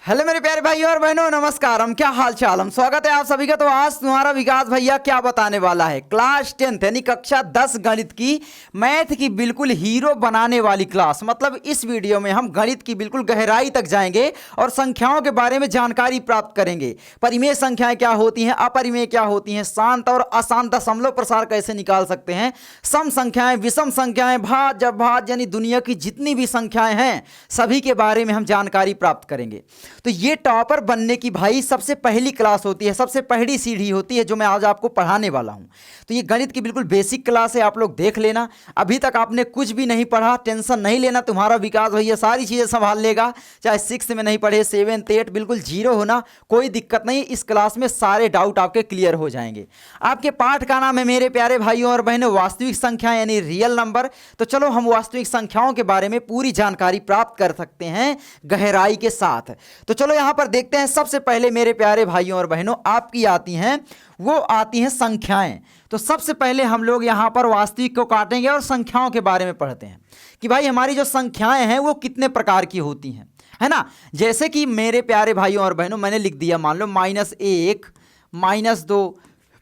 Hello मेरे प्यारे भाइयों और बहनों, नमस्कारम। क्या हाल चाल हम, स्वागत है आप सभी का। तो आज तुम्हारा विकास भैया क्या बताने वाला है, क्लास 10th यानी कक्षा 10 गणित की, मैथ की बिल्कुल हीरो बनाने वाली क्लास। मतलब इस वीडियो में हम गणित की बिल्कुल गहराई तक जाएंगे और संख्याओं के बारे में जानकारी प्राप्त करेंगे। परिमेय संख्याएं क्या होती हैं, अपरिमेय क्या होती हैं, शांत और अशांत दशमलव प्रसार कैसे निकाल सकते हैं, सम संख्याएं, विषम संख्याएं, भाज्य अपभाज्य यानी दुनिया की जितनी भी संख्याएं हैं सभी के बारे में हम जानकारी प्राप्त करेंगे। तो ये टॉपर बनने की भाई सबसे पहली क्लास होती है, सबसे पहली सीढ़ी होती है जो मैं आज आपको पढ़ाने वाला हूं। तो ये गणित की बिल्कुल बेसिक क्लास है, आप लोग देख लेना। अभी तक आपने कुछ भी नहीं पढ़ा, टेंशन नहीं लेना, तुम्हारा विकास भैया सारी चीज़ें संभाल लेगा। चाहे 6 में नहीं पढ़े, 7, 8 बिल्कुल जीरो होना, कोई दिक्कत नहीं। इस क्लास में सारे डाउट आपके क्लियर हो जाएंगे। आपके पाठ का नाम है मेरे प्यारे भाइयों और बहनों वास्तविक संख्या यानी रियल नंबर। तो चलो हम वास्तविक संख्याओं के बारे में पूरी जानकारी प्राप्त कर सकते हैं गहराई के साथ। तो चलो यहां पर देखते हैं। सबसे पहले मेरे प्यारे भाइयों और बहनों आपकी आती हैं, वो आती हैं संख्याएं। तो सबसे पहले हम लोग यहां पर वास्तविक को काटेंगे और संख्याओं के बारे में पढ़ते हैं कि भाई हमारी जो संख्याएं हैं वो कितने प्रकार की होती हैं, है ना। जैसे कि मेरे प्यारे भाइयों और बहनों मैंने लिख दिया, मान लो -1, -2,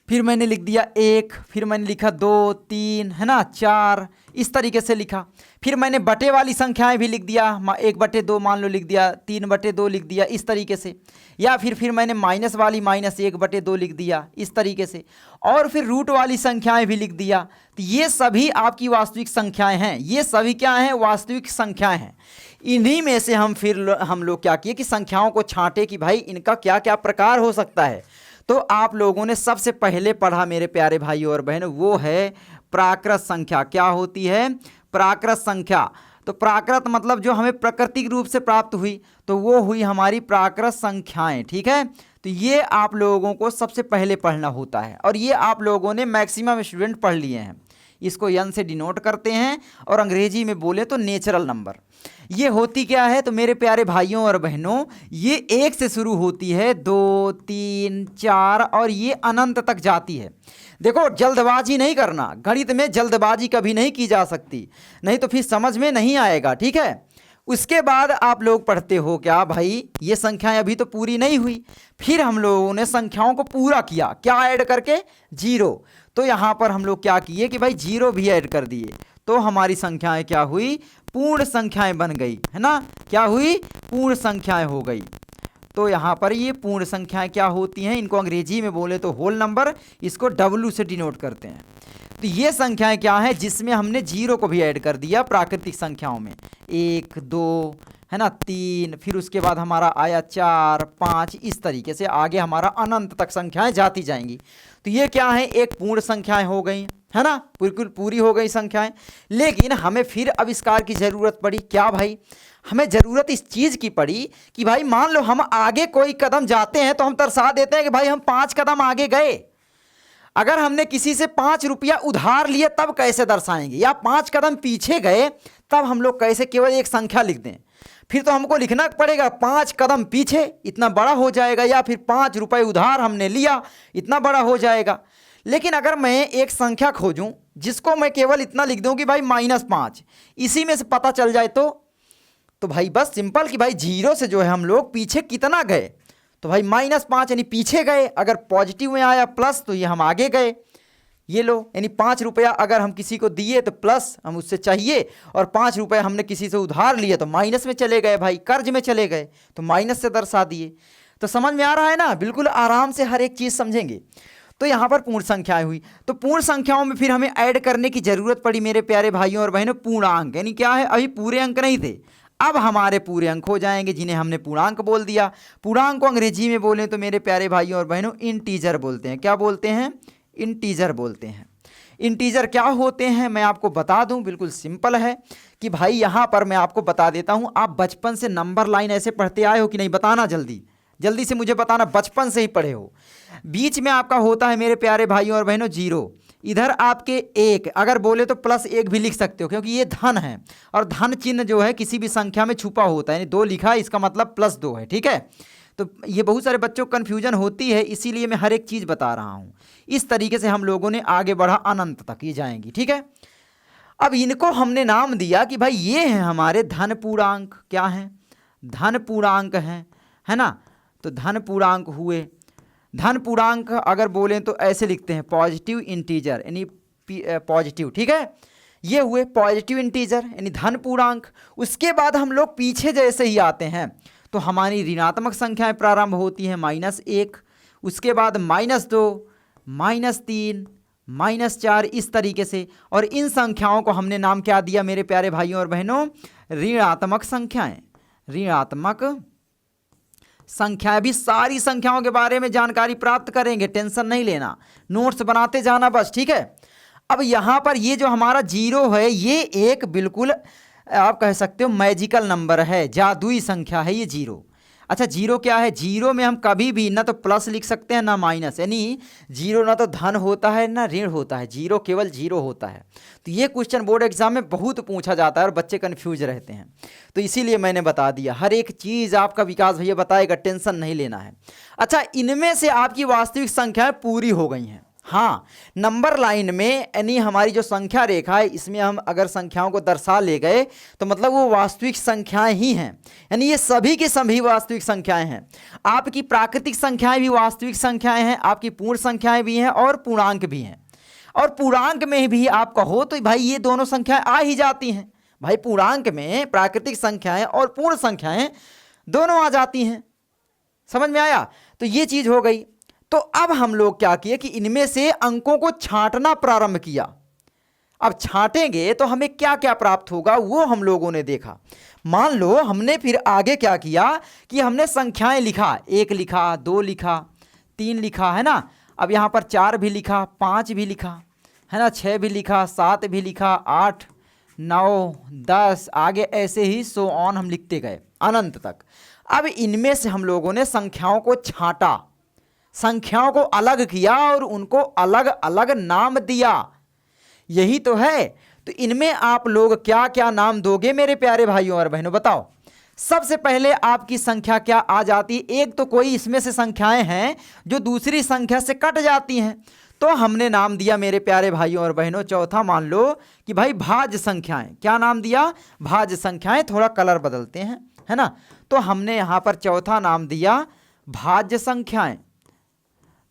फिर मैंने लिख दिया 1, फिर मैंने लिखा 2, 3, है ना, 4, इस तरीके से लिखा। फिर मैंने बटे वाली संख्याएं भी लिख दिया, 1/2 मान लो लिख दिया, 3/2 लिख दिया, इस तरीके से। या फिर मैंने माइनस वाली -1/2 लिख दिया, इस तरीके से। और फिर रूट वाली संख्याएं भी लिख दिया। तो ये सभी आपकी वास्तविक संख्याएं हैं। ये सभी क्या हैं, वास्तविक संख्याएं हैं। इन्हीं में से हम लोग क्या किए कि संख्याओं को छांटे कि भाई इनका क्या क्या प्रकार हो सकता है। तो आप लोगों ने सबसे पहले पढ़ा मेरे प्यारे भाइयों और बहनों, वो है प्राकृत संख्या। क्या होती है, प्राकृत संख्या। तो प्राकृत मतलब जो हमें प्राकृतिक रूप से प्राप्त हुई, तो वो हुई हमारी प्राकृत संख्याएं, ठीक है। तो ये आप लोगों को सबसे पहले पढ़ना होता है और ये आप लोगों ने मैक्सिमम स्टूडेंट पढ़ लिए हैं। इसको n से डिनोट करते हैं और अंग्रेजी में बोले तो नेचुरल नंबर। ये होती क्या है, तो मेरे प्यारे भाइयों और बहनों ये 1 से शुरू होती है, 2, 3, 4 और ये अनंत तक जाती है। देखो जल्दबाजी नहीं करना, गणित में जल्दबाजी कभी नहीं की जा सकती, नहीं तो फिर समझ में नहीं आएगा, ठीक है। उसके बाद आप लोग पढ़ते हो क्या भाई, ये संख्याएं अभी तो पूरी नहीं हुई। फिर हम लोगों ने संख्याओं को पूरा किया, क्या ऐड करके, 0। तो यहाँ पर हम लोग क्या किए कि भाई 0 भी ऐड कर दिए, तो हमारी संख्याएं क्या हुई, पूर्ण संख्याएं बन गई, है ना। क्या हुई, पूर्ण संख्याएं हो गई। तो यहाँ पर ये पूर्ण संख्याएं क्या होती हैं, इनको अंग्रेजी में बोले तो होल नंबर, इसको W से डिनोट करते हैं। तो ये संख्याएं क्या हैं, जिसमें हमने 0 को भी ऐड कर दिया प्राकृतिक संख्याओं में, 1, 2, है ना, 3, फिर उसके बाद हमारा आया 4, 5, इस तरीके से आगे हमारा अनंत तक संख्याएं जाती जाएंगी। तो ये क्या है, एक पूर्ण संख्याएं हो गई, है ना, बिल्कुल पूरी हो गई संख्याएं। लेकिन हमें फिर आविष्कार की ज़रूरत पड़ी। क्या भाई, हमें ज़रूरत इस चीज़ की पड़ी कि भाई मान लो हम आगे कोई कदम जाते हैं तो हम दर्शा देते हैं कि भाई हम 5 कदम आगे गए। अगर हमने किसी से 5 रुपया उधार लिए तब कैसे दर्शाएंगे, या 5 कदम पीछे गए तब हम लोग कैसे केवल एक संख्या लिख दें। फिर तो हमको लिखना पड़ेगा 5 कदम पीछे, इतना बड़ा हो जाएगा, या फिर 5 रुपये उधार हमने लिया, इतना बड़ा हो जाएगा। लेकिन अगर मैं एक संख्या खोजूं जिसको मैं केवल इतना लिख दूं कि भाई -5, इसी में से पता चल जाए तो भाई बस सिंपल कि भाई 0 से जो है हम लोग पीछे कितना गए, तो भाई -5 यानी पीछे गए। अगर पॉजिटिव में आया प्लस तो ये हम आगे गए। ये लो, यानी 5 रुपया अगर हम किसी को दिए तो प्लस हम उससे चाहिए, और 5 रुपये हमने किसी से उधार लिए तो माइनस में चले गए, भाई कर्ज में चले गए, तो माइनस से दर्शा दिए। तो समझ में आ रहा है ना, बिल्कुल आराम से हर एक चीज़ समझेंगे। तो यहाँ पर पूर्ण संख्याएं हुई। तो पूर्ण संख्याओं में फिर हमें ऐड करने की ज़रूरत पड़ी मेरे प्यारे भाइयों और बहनों, पूर्णांक। यानी क्या है, अभी पूरे अंक नहीं थे, अब हमारे पूरे अंक हो जाएंगे, जिन्हें हमने पूर्णांक बोल दिया। पूर्णांक को अंग्रेजी में बोलें तो मेरे प्यारे भाइयों और बहनों इंटीजर बोलते हैं। क्या बोलते हैं, इंटीजर बोलते हैं। इंटीजर क्या होते हैं मैं आपको बता दूं, बिल्कुल सिंपल है कि भाई यहाँ पर मैं आपको बता देता हूँ। आप बचपन से नंबर लाइन ऐसे पढ़ते आए हो कि नहीं, बताना जल्दी जल्दी से मुझे बताना, बचपन से ही पढ़े हो। बीच में आपका होता है मेरे प्यारे भाइयों और बहनों 0, इधर आपके 1, अगर बोले तो +1 भी लिख सकते हो क्योंकि ये धन है, और धन चिन्ह जो है किसी भी संख्या में छुपा होता है, यानी 2 लिखा है इसका मतलब +2 है, ठीक है। तो ये बहुत सारे बच्चों को कन्फ्यूजन होती है, इसीलिए मैं हर एक चीज़ बता रहा हूँ। इस तरीके से हम लोगों ने आगे बढ़ा, अनंत तक ये जाएंगी, ठीक है। अब इनको हमने नाम दिया कि भाई ये हैं हमारे धन पूर्णांक। क्या हैं, धन पूर्णांक हैं, है ना। तो धन पूर्णांक हुए। धन पूर्णांक अगर बोलें तो ऐसे लिखते हैं पॉजिटिव इंटीजर यानी पॉजिटिव, ठीक है। ये हुए पॉजिटिव इंटीजर यानी धन पूर्णांक। उसके बाद हम लोग पीछे जैसे ही आते हैं तो हमारी ऋणात्मक संख्याएं प्रारंभ होती हैं -1, उसके बाद -2, -3, -4 इस तरीके से। और इन संख्याओं को हमने नाम क्या दिया मेरे प्यारे भाइयों और बहनों? ऋणात्मक संख्याएं। ऋणात्मक संख्याएं। भी सारी संख्याओं के बारे में जानकारी प्राप्त करेंगे, टेंशन नहीं लेना, नोट्स बनाते जाना बस, ठीक है। अब यहां पर ये जो हमारा 0 है ये एक बिल्कुल आप कह सकते हो मैजिकल नंबर है, जादुई संख्या है ये 0। अच्छा 0 क्या है? 0 में हम कभी भी ना तो प्लस लिख सकते हैं ना माइनस, यानी 0 ना तो धन होता है ना ऋण होता है, 0 केवल 0 होता है। तो ये क्वेश्चन बोर्ड एग्जाम में बहुत पूछा जाता है और बच्चे कन्फ्यूज रहते हैं, तो इसीलिए मैंने बता दिया। हर एक चीज़ आपका विकास भैया बताएगा, टेंशन नहीं लेना है। अच्छा इनमें से आपकी वास्तविक संख्याएं पूरी हो गई हैं। हाँ, नंबर लाइन में यानी हमारी जो संख्या रेखा है इसमें हम अगर संख्याओं को दर्शा ले गए तो मतलब वो वास्तविक संख्याएं ही हैं, यानी ये सभी की सभी वास्तविक संख्याएं हैं। आपकी प्राकृतिक संख्याएं भी वास्तविक संख्याएं हैं, आपकी पूर्ण संख्याएं भी हैं और पूर्णांक भी हैं। और पूर्णांक में भी आप कहो तो भाई ये दोनों संख्याएं आ ही जाती हैं। भाई पूर्णांक में प्राकृतिक संख्याएं और पूर्ण संख्याएं दोनों आ जाती हैं, समझ में आया? तो ये चीज़ हो गई। तो अब हम लोग क्या किए कि इनमें से अंकों को छांटना प्रारंभ किया। अब छांटेंगे तो हमें क्या क्या प्राप्त होगा वो हम लोगों ने देखा। मान लो हमने फिर आगे क्या किया कि हमने संख्याएं लिखा, 1 लिखा, 2 लिखा, 3 लिखा, है ना। अब यहाँ पर 4 भी लिखा, 5 भी लिखा, है ना, 6 भी लिखा, 7 भी लिखा, 8, 9, 10 आगे ऐसे ही सो ऑन हम लिखते गए अनंत तक। अब इनमें से हम लोगों ने संख्याओं को छांटा, संख्याओं को अलग किया और उनको अलग अलग नाम दिया। यही तो है। तो इनमें आप लोग क्या क्या नाम दोगे मेरे प्यारे भाइयों और बहनों? बताओ। सबसे पहले आपकी संख्या क्या आ जाती? एक तो कोई इसमें से संख्याएं हैं जो दूसरी संख्या से कट जाती हैं, तो हमने नाम दिया मेरे प्यारे भाइयों और बहनों। चौथा मान लो कि भाई भाज्य संख्याएं। क्या नाम दिया? भाज्य संख्याएं। थोड़ा कलर बदलते हैं, है ना। तो हमने यहां पर चौथा नाम दिया भाज्य संख्याएं।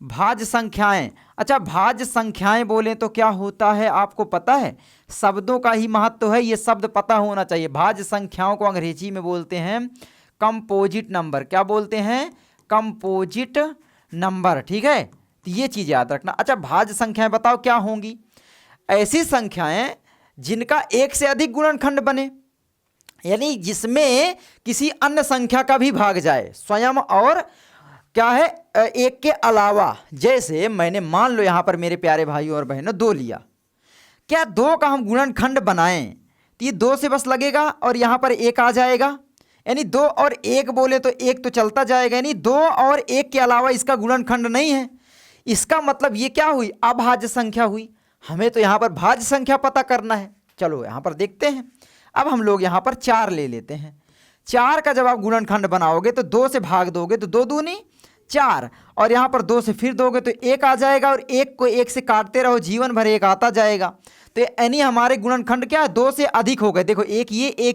भाज्य संख्याएं। अच्छा भाज्य संख्याएं बोलें तो क्या होता है आपको पता है? शब्दों का ही महत्व है, ये शब्द पता होना चाहिए। भाज्य संख्याओं को अंग्रेजी में बोलते हैं कंपोजिट नंबर। क्या बोलते हैं? कंपोजिट नंबर, ठीक है। तो ये चीज़ याद रखना। अच्छा भाज्य संख्याएं बताओ क्या होंगी? ऐसी संख्याएं जिनका एक से अधिक गुणनखंड बने, यानी जिसमें किसी अन्य संख्या का भी भाग जाए स्वयं और क्या है एक के अलावा। जैसे मैंने मान लो यहां पर मेरे प्यारे भाइयों और बहनों 2 लिया, क्या 2 का हम गुणनखंड बनाएं तो ये 2 से बस लगेगा और यहां पर 1 आ जाएगा, यानी 2 और 1 बोले तो 1 तो चलता जाएगा, यानी 2 और 1 के अलावा इसका गुणनखंड नहीं है। इसका मतलब ये क्या हुई? अभाज्य संख्या हुई। हमें तो यहां पर भाज्य संख्या पता करना है। चलो यहां पर देखते हैं। अब हम लोग यहां पर 4 ले लेते हैं। 4 का जब आप गुणनखंड बनाओगे तो 2 से भाग दोगे तो 2 दूनी 4, और यहाँ पर 2 से फिर दोगे तो 1 आ जाएगा, और 1 को 1 से काटते रहो जीवन भर 1 आता जाएगा। तो यानी हमारे गुणनखंड क्या है? 2 से अधिक हो गए। देखो एक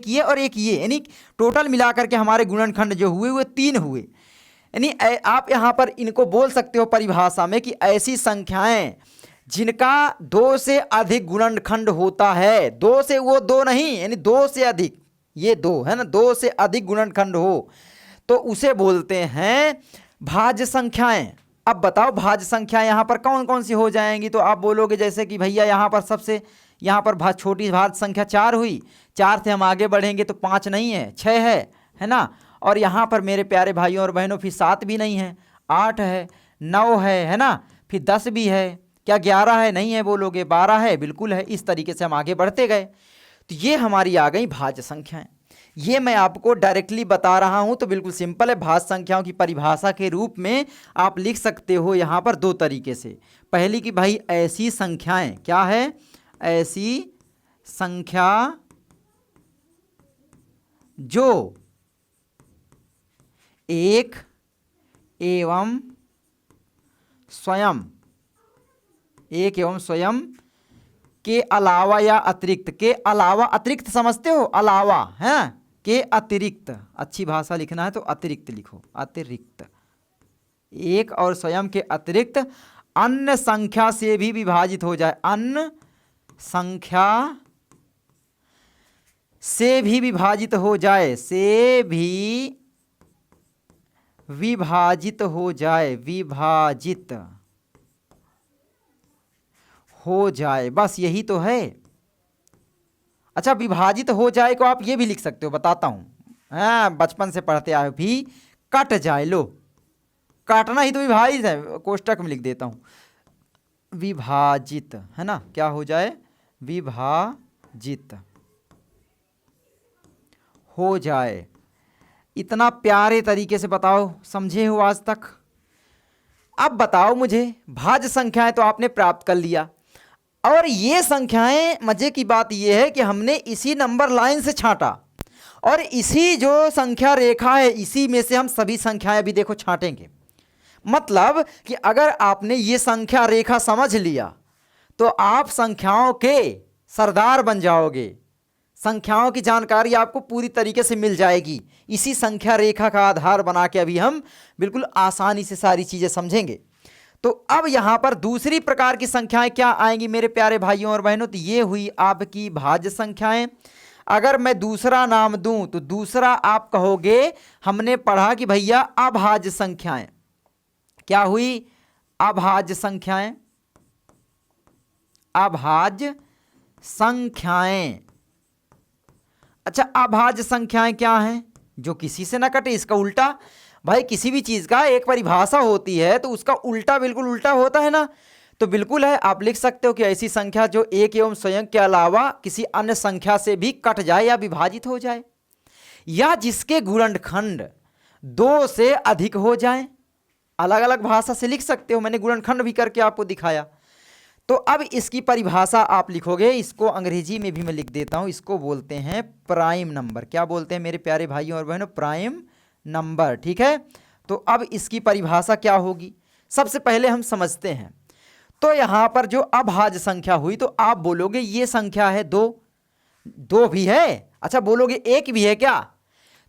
ये और एक ये, यानी टोटल मिलाकर के हमारे गुणनखंड जो हुए वो 3 हुए। यानी आप यहाँ पर इनको बोल सकते हो परिभाषा में कि ऐसी संख्याएं जिनका 2 से अधिक गुणनखंड होता है। 2 से वो 2 नहीं, यानी 2 से अधिक, ये 2 है ना, 2 से अधिक गुणनखंड हो तो उसे बोलते हैं भाज्य संख्याएं। अब बताओ भाज्य संख्याएं यहाँ पर कौन कौन सी हो जाएंगी? तो आप बोलोगे जैसे कि भैया यहाँ पर सबसे यहाँ पर छोटी भाज्य संख्या 4 हुई, 4 से हम आगे बढ़ेंगे तो 5 नहीं है, 6 है ना। और यहाँ पर मेरे प्यारे भाइयों और बहनों फिर 7 भी नहीं है, 8 है, 9 है ना, फिर 10 भी है, क्या 11 है? नहीं है बोलोगे, 12 है, बिल्कुल है। इस तरीके से हम आगे बढ़ते गए। तो ये हमारी आ गई भाज्य संख्याएं। ये मैं आपको डायरेक्टली बता रहा हूं तो बिल्कुल सिंपल है। भाज्य संख्याओं की परिभाषा के रूप में आप लिख सकते हो यहाँ पर 2 तरीके से। पहली कि भाई ऐसी संख्याएं, क्या है? ऐसी संख्या जो एक एवं स्वयं के अलावा या अतिरिक्त, के अलावा, अतिरिक्त समझते हो? अलावा है, के अतिरिक्त, अच्छी भाषा लिखना है तो अतिरिक्त लिखो, अतिरिक्त, एक और स्वयं के अतिरिक्त अन्य संख्या से भी विभाजित हो जाए, अन्य संख्या से भी विभाजित हो जाए, से भी विभाजित हो जाए, विभाजित हो जाए, बस यही तो है। अच्छा, विभाजित हो जाए को आप ये भी लिख सकते हो, बताता हूं, हाँ बचपन से पढ़ते आए, भी कट जाए, लो काटना ही तो विभाजित है, कोष्टक में लिख देता हूं, विभाजित है ना, क्या हो जाए, विभाजित हो जाए। इतना प्यारे तरीके से बताओ, समझे हो आज तक? अब बताओ मुझे, भाज्य संख्याएं तो आपने प्राप्त कर लिया, और ये संख्याएं, मजे की बात ये है कि हमने इसी नंबर लाइन से छांटा, और इसी जो संख्या रेखा है इसी में से हम सभी संख्याएं भी देखो छांटेंगे। मतलब कि अगर आपने ये संख्या रेखा समझ लिया तो आप संख्याओं के सरदार बन जाओगे, संख्याओं की जानकारी आपको पूरी तरीके से मिल जाएगी। इसी संख्या रेखा का आधार बना के अभी हम बिल्कुल आसानी से सारी चीजें समझेंगे। तो अब यहां पर दूसरी प्रकार की संख्याएं क्या आएंगी मेरे प्यारे भाइयों और बहनों, तो ये हुई आपकी भाज्य संख्याएं। अगर मैं दूसरा नाम दूं तो दूसरा आप कहोगे, हमने पढ़ा कि भैया अभाज्य संख्याएं, क्या हुई, अभाज्य संख्याएं, अभाज्य संख्याएं। अच्छा, अभाज्य संख्याएं क्या हैं, जो किसी से ना कटे, इसका उल्टा। भाई किसी भी चीज का एक परिभाषा होती है तो उसका उल्टा बिल्कुल उल्टा होता है ना, तो बिल्कुल है, आप लिख सकते हो कि ऐसी संख्या जो एक एवं स्वयं के अलावा किसी अन्य संख्या से भी कट जाए या विभाजित हो जाए, या जिसके गुणनखंड दो से अधिक हो जाए। अलग अलग भाषा से लिख सकते हो, मैंने गुणनखंड भी करके आपको दिखाया। तो अब इसकी परिभाषा आप लिखोगे, इसको अंग्रेजी में भी मैं लिख देता हूं, इसको बोलते हैं प्राइम नंबर। क्या बोलते हैं मेरे प्यारे भाइयों और बहनों, प्राइम नंबर, ठीक है। तो अब इसकी परिभाषा क्या होगी, सबसे पहले हम समझते हैं। तो यहां पर जो अभाज्य संख्या हुई, तो आप बोलोगे ये संख्या है दो, दो भी है, अच्छा बोलोगे एक भी है क्या,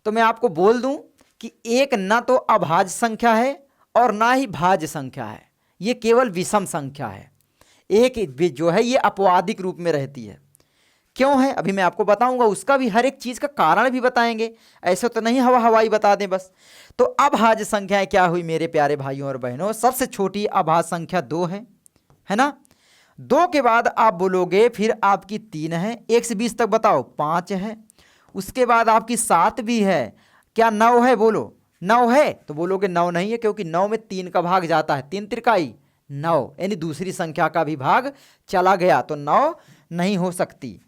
तो मैं आपको बोल दूं कि एक ना तो अभाज्य संख्या है और ना ही भाज्य संख्या है, ये केवल विषम संख्या है। एक जो है ये अपवादिक रूप में रहती है। क्यों है अभी मैं आपको बताऊंगा, उसका भी हर एक चीज का कारण भी बताएंगे, ऐसे तो नहीं हवा हवाई बता दें बस। तो अभाज्य संख्याएं क्या हुई मेरे प्यारे भाइयों और बहनों, सबसे छोटी अभाज्य संख्या दो है ना। दो के बाद आप बोलोगे फिर आपकी तीन है, 1 से 20 तक बताओ 5 है, उसके बाद आपकी 7 भी है, क्या 9 है, बोलो 9 है, तो बोलोगे 9 नहीं है, क्योंकि 9 में 3 का भाग जाता है, 3 तिरकाई 9, यानी दूसरी संख्या का भी भाग चला गया, तो 9 नहीं हो सकती।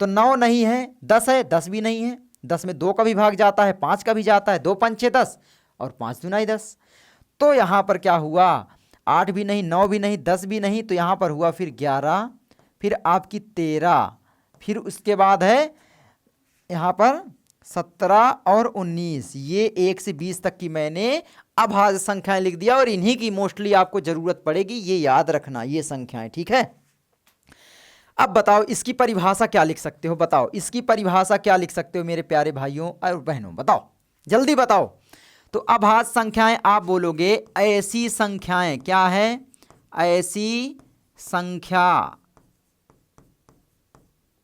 तो 9 नहीं है, 10 है, 10 भी नहीं है, 10 में 2 का भी भाग जाता है, 5 का भी जाता है, 2 पंचे 10 और 5 दूना 10। तो यहाँ पर क्या हुआ, 8 भी नहीं, 9 भी नहीं, 10 भी नहीं, तो यहाँ पर हुआ फिर 11, फिर आपकी 13, फिर उसके बाद है यहाँ पर 17 और 19। ये 1 से 20 तक की मैंने अभाज्य संख्याएं लिख दिया, और इन्हीं की मोस्टली आपको जरूरत पड़ेगी, ये याद रखना ये संख्याएं, ठीक है। अब बताओ इसकी परिभाषा क्या लिख सकते हो, बताओ इसकी परिभाषा क्या लिख सकते हो मेरे प्यारे भाइयों और बहनों, बताओ जल्दी बताओ। तो अभाज्य संख्याएं आप बोलोगे ऐसी संख्याएं, क्या है, ऐसी संख्या,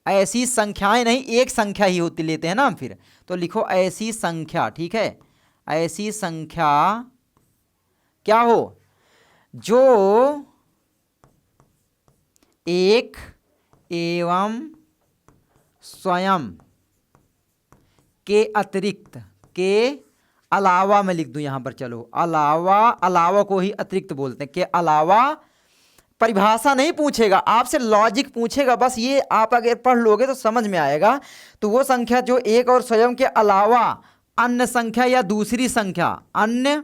ऐसी संख्याएं नहीं, एक संख्या ही होती लेते हैं ना हम, फिर तो लिखो ऐसी संख्या, ठीक है। ऐसी संख्या क्या हो, जो एक एवं स्वयं के अतिरिक्त, के अलावा मैं लिख दूं यहां पर, चलो अलावा, अलावा को ही अतिरिक्त बोलते हैं, के अलावा। परिभाषा नहीं पूछेगा आपसे, लॉजिक पूछेगा बस, ये आप अगर पढ़ लोगे तो समझ में आएगा। तो वो संख्या जो एक और स्वयं के अलावा अन्य संख्या या दूसरी संख्या, अन्य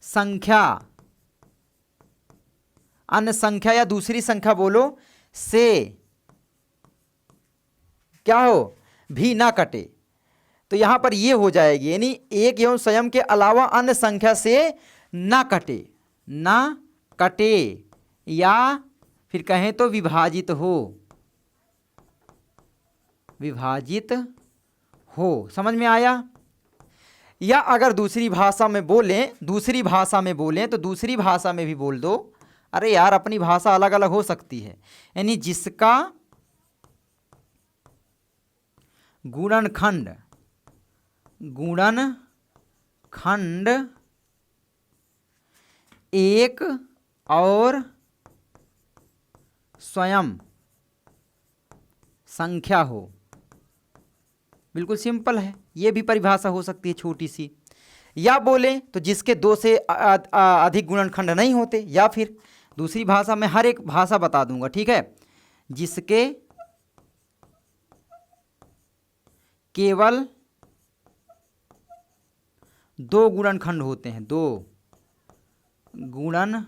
संख्या, अन्य संख्या या दूसरी संख्या बोलो, से क्या हो, भी ना कटे। तो यहां पर ये हो जाएगी, यानी एक एवं स्वयं के अलावा अन्य संख्या से ना कटे, ना कटे, या फिर कहें तो विभाजित हो, विभाजित हो। समझ में आया? या अगर दूसरी भाषा में बोलें तो दूसरी भाषा में भी बोल दो। अरे यार, अपनी भाषा अलग अलग हो सकती है। यानी जिसका गुणनखंड एक और स्वयं संख्या हो। बिल्कुल सिंपल है, ये भी परिभाषा हो सकती है छोटी सी। या बोले तो जिसके दो से अधिक गुणनखंड नहीं होते। या फिर दूसरी भाषा में हर एक भाषा बता दूंगा, ठीक है। जिसके केवल 2 गुणनखंड होते हैं, 2 गुणनखंड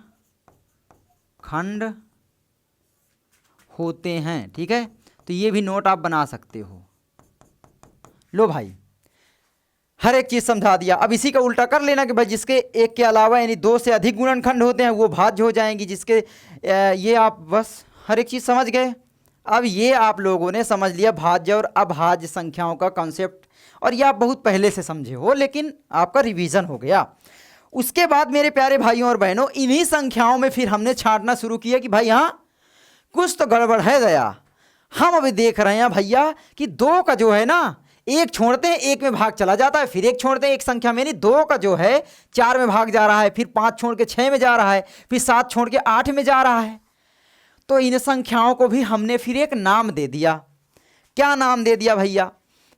होते हैं, ठीक है। तो ये भी नोट आप बना सकते हो। लो भाई, हर एक चीज समझा दिया। अब इसी का उल्टा कर लेना कि भाई जिसके एक के अलावा यानी 2 से अधिक गुणनखंड होते हैं वो भाज्य हो जाएंगी। जिसके ये आप बस हर एक चीज समझ गए। अब ये आप लोगों ने समझ लिया भाज्य और अभाज्य संख्याओं का कॉन्सेप्ट, और ये आप बहुत पहले से समझे हो, लेकिन आपका रिवीजन हो गया। उसके बाद मेरे प्यारे भाइयों और बहनों, इन्हीं संख्याओं में फिर हमने छांटना शुरू किया कि भाई यहाँ कुछ तो गड़बड़ है गया। हम अभी देख रहे हैं भैया कि 2 का जो है ना, एक छोड़ते हैं 1 में भाग चला जाता है, फिर एक छोड़ते हैं एक संख्या में, नहीं 2 का जो है 4 में भाग जा रहा है, फिर 5 छोड़ के 6 में जा रहा है, फिर 7 छोड़ के 8 में जा रहा है। तो इन संख्याओं को भी हमने फिर एक नाम दे दिया। क्या नाम दे दिया भैया?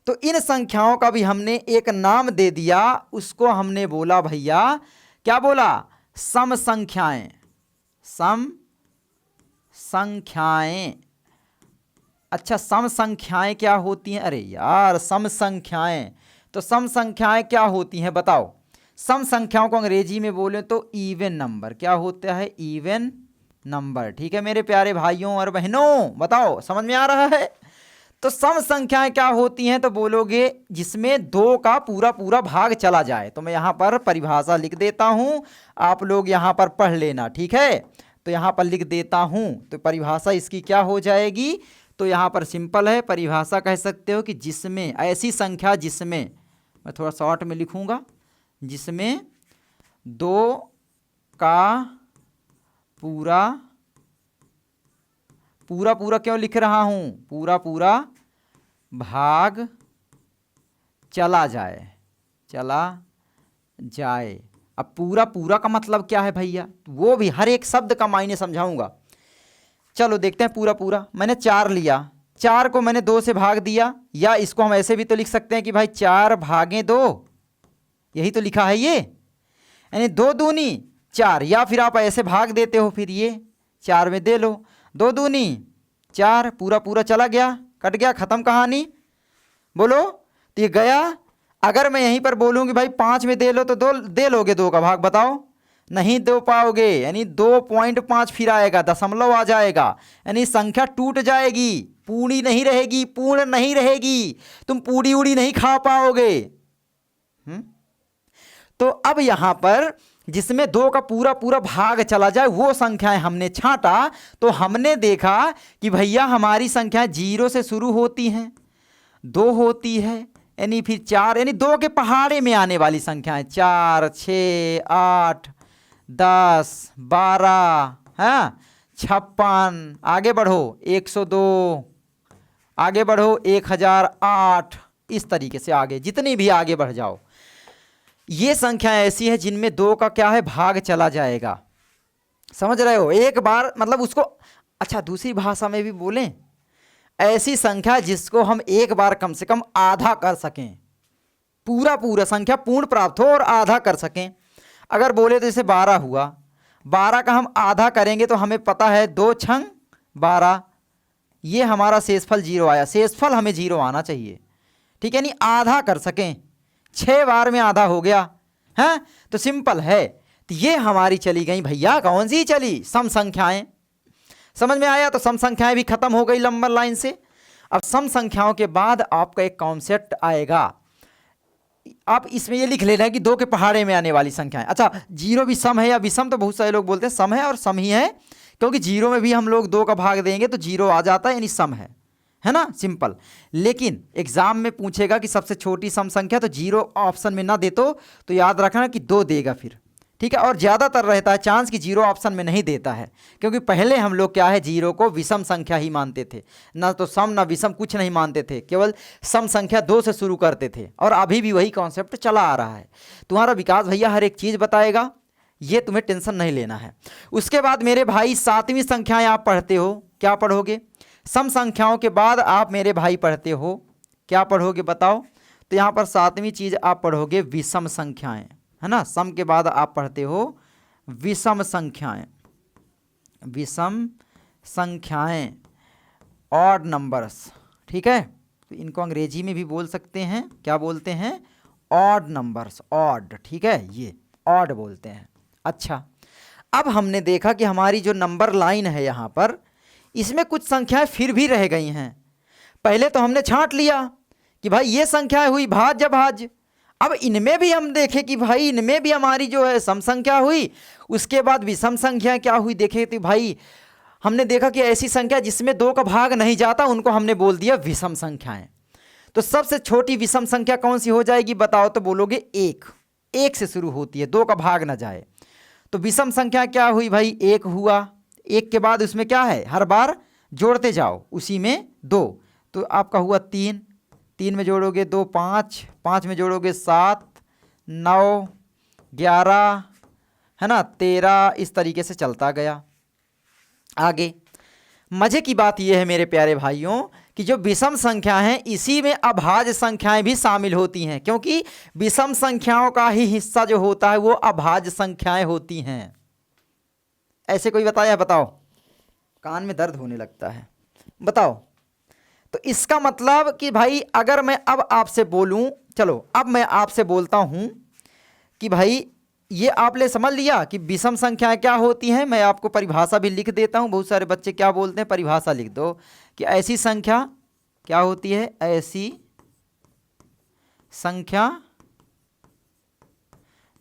तो इन संख्याओं का भी हमने एक नाम दे दिया। उसको हमने बोला भैया, क्या बोला? सम संख्याएं। सम संख्याएं। अच्छा, सम संख्याएं क्या होती हैं? अरे यार, सम संख्याएं, तो सम संख्याएं क्या होती हैं बताओ? सम संख्याओं को अंग्रेजी में बोले तो इवन नंबर। क्या होता है? Even number. ठीक है मेरे प्यारे भाइयों और बहनों, बताओ समझ में आ रहा है? तो सम संख्याएं क्या होती हैं? तो बोलोगे जिसमें 2 का पूरा पूरा भाग चला जाए। तो मैं यहाँ पर परिभाषा लिख देता हूँ, आप लोग यहाँ पर पढ़ लेना, ठीक है। तो यहाँ पर लिख देता हूँ, तो परिभाषा इसकी क्या हो जाएगी? तो यहाँ पर सिंपल है, परिभाषा कह सकते हो कि जिसमें, ऐसी संख्या जिसमें, मैं थोड़ा शॉर्ट में लिखूँगा, जिसमें 2 का पूरा पूरा क्यों लिख रहा हूँ? पूरा पूरा भाग चला जाए। अब पूरा का मतलब क्या है भैया? वो भी हर एक शब्द का मायने समझाऊंगा। चलो देखते हैं। पूरा मैंने 4 लिया, 4 को मैंने 2 से भाग दिया, या इसको हम ऐसे भी तो लिख सकते हैं कि भाई 4 भागे 2, यही तो लिखा है ये, यानी 2 दूनी 4। या फिर आप ऐसे भाग देते हो, फिर ये 4 में दे लो, 2 दूनी 4, पूरा चला गया, कट गया, खत्म कहानी। बोलो, तो ये गया। अगर मैं यहीं पर बोलूँगी भाई 5 में दे लो, तो दे लोगे 2 का भाग? बताओ, नहीं दे पाओगे। यानी 2.5 फिर आएगा, दशमलव आ जाएगा, यानी संख्या टूट जाएगी, पूर्ण नहीं रहेगी, तुम पूरी उड़ी नहीं खा पाओगे। तो अब यहां पर जिसमें 2 का पूरा भाग चला जाए वो संख्याएं हमने छांटा। तो हमने देखा कि भैया हमारी संख्या 0 से शुरू होती हैं, 2 होती है, यानी फिर 4, यानी 2 के पहाड़े में आने वाली संख्याएं 4, 6, 8, 10, 12, हाँ 56, आगे बढ़ो 102, आगे बढ़ो 1008, इस तरीके से आगे जितनी भी आगे बढ़ जाओ। ये संख्या ऐसी है जिनमें 2 का क्या है? भाग चला जाएगा। समझ रहे हो? एक बार मतलब उसको, अच्छा दूसरी भाषा में भी बोलें, ऐसी संख्या जिसको हम एक बार कम से कम आधा कर सकें, पूरा संख्या पूर्ण प्राप्त हो और आधा कर सकें। अगर बोले तो जैसे 12 हुआ, 12 का हम आधा करेंगे तो हमें पता है 2 छंग 12, ये हमारा शेषफल 0 आया। शेषफल हमें 0 आना चाहिए, ठीक है, नहीं आधा कर सकें। 6 बार में आधा हो गया है, तो सिंपल है। तो ये हमारी चली गई भैया, कौन सी चली? सम संख्याएं। समझ में आया? तो सम संख्याएं भी खत्म हो गई लंबर लाइन से। अब सम संख्याओं के बाद आपका एक कॉन्सेप्ट आएगा, आप इसमें ये लिख लेना है कि 2 के पहाड़े में आने वाली संख्याएं। अच्छा, 0 भी सम है या विषम? तो बहुत सारे लोग बोलते हैं सम है, और सम ही है, क्योंकि 0 में भी हम लोग 2 का भाग देंगे तो 0 आ जाता है, यानी सम है। है ना, सिंपल। लेकिन एग्जाम में पूछेगा कि सबसे छोटी सम संख्या, तो 0 ऑप्शन में ना दे तो याद रखना कि 2 देगा फिर, ठीक है। और ज़्यादातर रहता है चांस कि 0 ऑप्शन में नहीं देता है, क्योंकि पहले हम लोग क्या है 0 को विषम संख्या ही मानते थे, ना तो सम ना विषम कुछ नहीं मानते थे, केवल सम संख्या 2 से शुरू करते थे। और अभी भी वही कॉन्सेप्ट चला आ रहा है। तुम्हारा विकास भैया हर एक चीज़ बताएगा, ये तुम्हें टेंशन नहीं लेना है। उसके बाद मेरे भाई 7वीं संख्याएं आप पढ़ते हो, क्या पढ़ोगे? सम संख्याओं के बाद आप मेरे भाई पढ़ते हो, क्या पढ़ोगे बताओ? तो यहाँ पर 7वीं चीज़ आप पढ़ोगे विषम संख्याएं, है ना। सम के बाद आप पढ़ते हो विषम संख्याएं, विषम संख्याएं, ऑड नंबर्स, ठीक है। तो इनको अंग्रेजी में भी बोल सकते हैं, क्या बोलते हैं? ऑड नंबर्स, ऑड, ठीक है, ये ऑड बोलते हैं। अच्छा, अब हमने देखा कि हमारी जो नंबर लाइन है यहाँ पर, इसमें कुछ संख्याएं फिर भी रह गई हैं। पहले तो हमने छांट लिया कि भाई ये संख्याएं हुई भाज्य भाज्य। अब इनमें भी हम देखें कि भाई इनमें भी हमारी जो है सम संख्या हुई, उसके बाद विषम संख्या क्या हुई देखे तो भाई हमने देखा कि ऐसी संख्या जिसमें 2 का भाग नहीं जाता उनको हमने बोल दिया विषम संख्याएं। तो सबसे छोटी विषम संख्या कौन सी हो जाएगी बताओ? तो बोलोगे 1 से शुरू होती है, 2 का भाग ना जाए। तो विषम संख्या क्या हुई भाई? 1 हुआ। 1 के बाद उसमें क्या है, हर बार जोड़ते जाओ, उसी में 2, तो आपका हुआ 3, 3 में जोड़ोगे 2 5, 5 में जोड़ोगे 7 9 11, है ना, 13, इस तरीके से चलता गया आगे। मज़े की बात यह है मेरे प्यारे भाइयों कि जो विषम संख्या हैं इसी में अभाज्य संख्याएं भी शामिल होती हैं, क्योंकि विषम संख्याओं का ही हिस्सा जो होता है वो अभाज्य संख्याएं होती हैं। ऐसे कोई बताया? बताओ, कान में दर्द होने लगता है, बताओ। तो इसका मतलब कि भाई अगर मैं अब आपसे बोलूं, चलो अब मैं आपसे बोलता हूं कि भाई ये आपने समझ लिया कि विषम संख्याएं क्या होती हैं। मैं आपको परिभाषा भी लिख देता हूं, बहुत सारे बच्चे क्या बोलते हैं, परिभाषा लिख दो कि ऐसी संख्या क्या होती है, ऐसी संख्या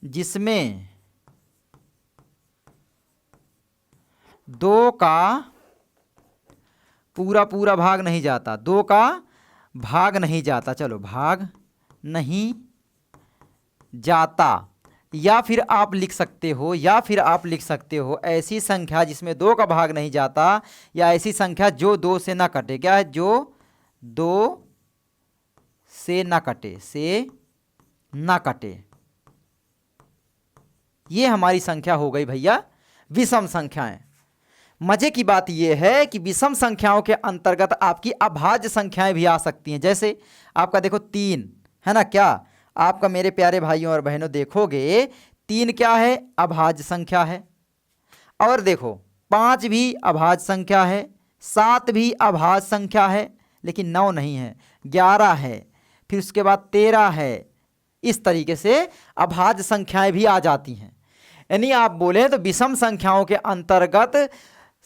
जिसमें 2 का पूरा पूरा भाग नहीं जाता, 2 का भाग नहीं जाता, चलो भाग नहीं जाता। या फिर आप लिख सकते हो, ऐसी संख्या जिसमें 2 का भाग नहीं जाता, या ऐसी संख्या जो 2 से ना कटे। क्या है? जो 2 से ना कटे, ये हमारी संख्या हो गई भैया विषम संख्याएं। मजे की बात यह है कि विषम संख्याओं के अंतर्गत आपकी अभाज्य संख्याएं भी आ सकती हैं। जैसे आपका देखो 3 है ना, क्या आपका मेरे प्यारे भाइयों और बहनों देखोगे 3 क्या है? अभाज्य संख्या है। और देखो 5 भी अभाज्य संख्या है, 7 भी अभाज्य संख्या है, लेकिन 9 नहीं है, 11 है, फिर उसके बाद 13 है। इस तरीके से अभाज्य संख्याएं भी आ जाती हैं। यानी आप बोले तो विषम संख्याओं के अंतर्गत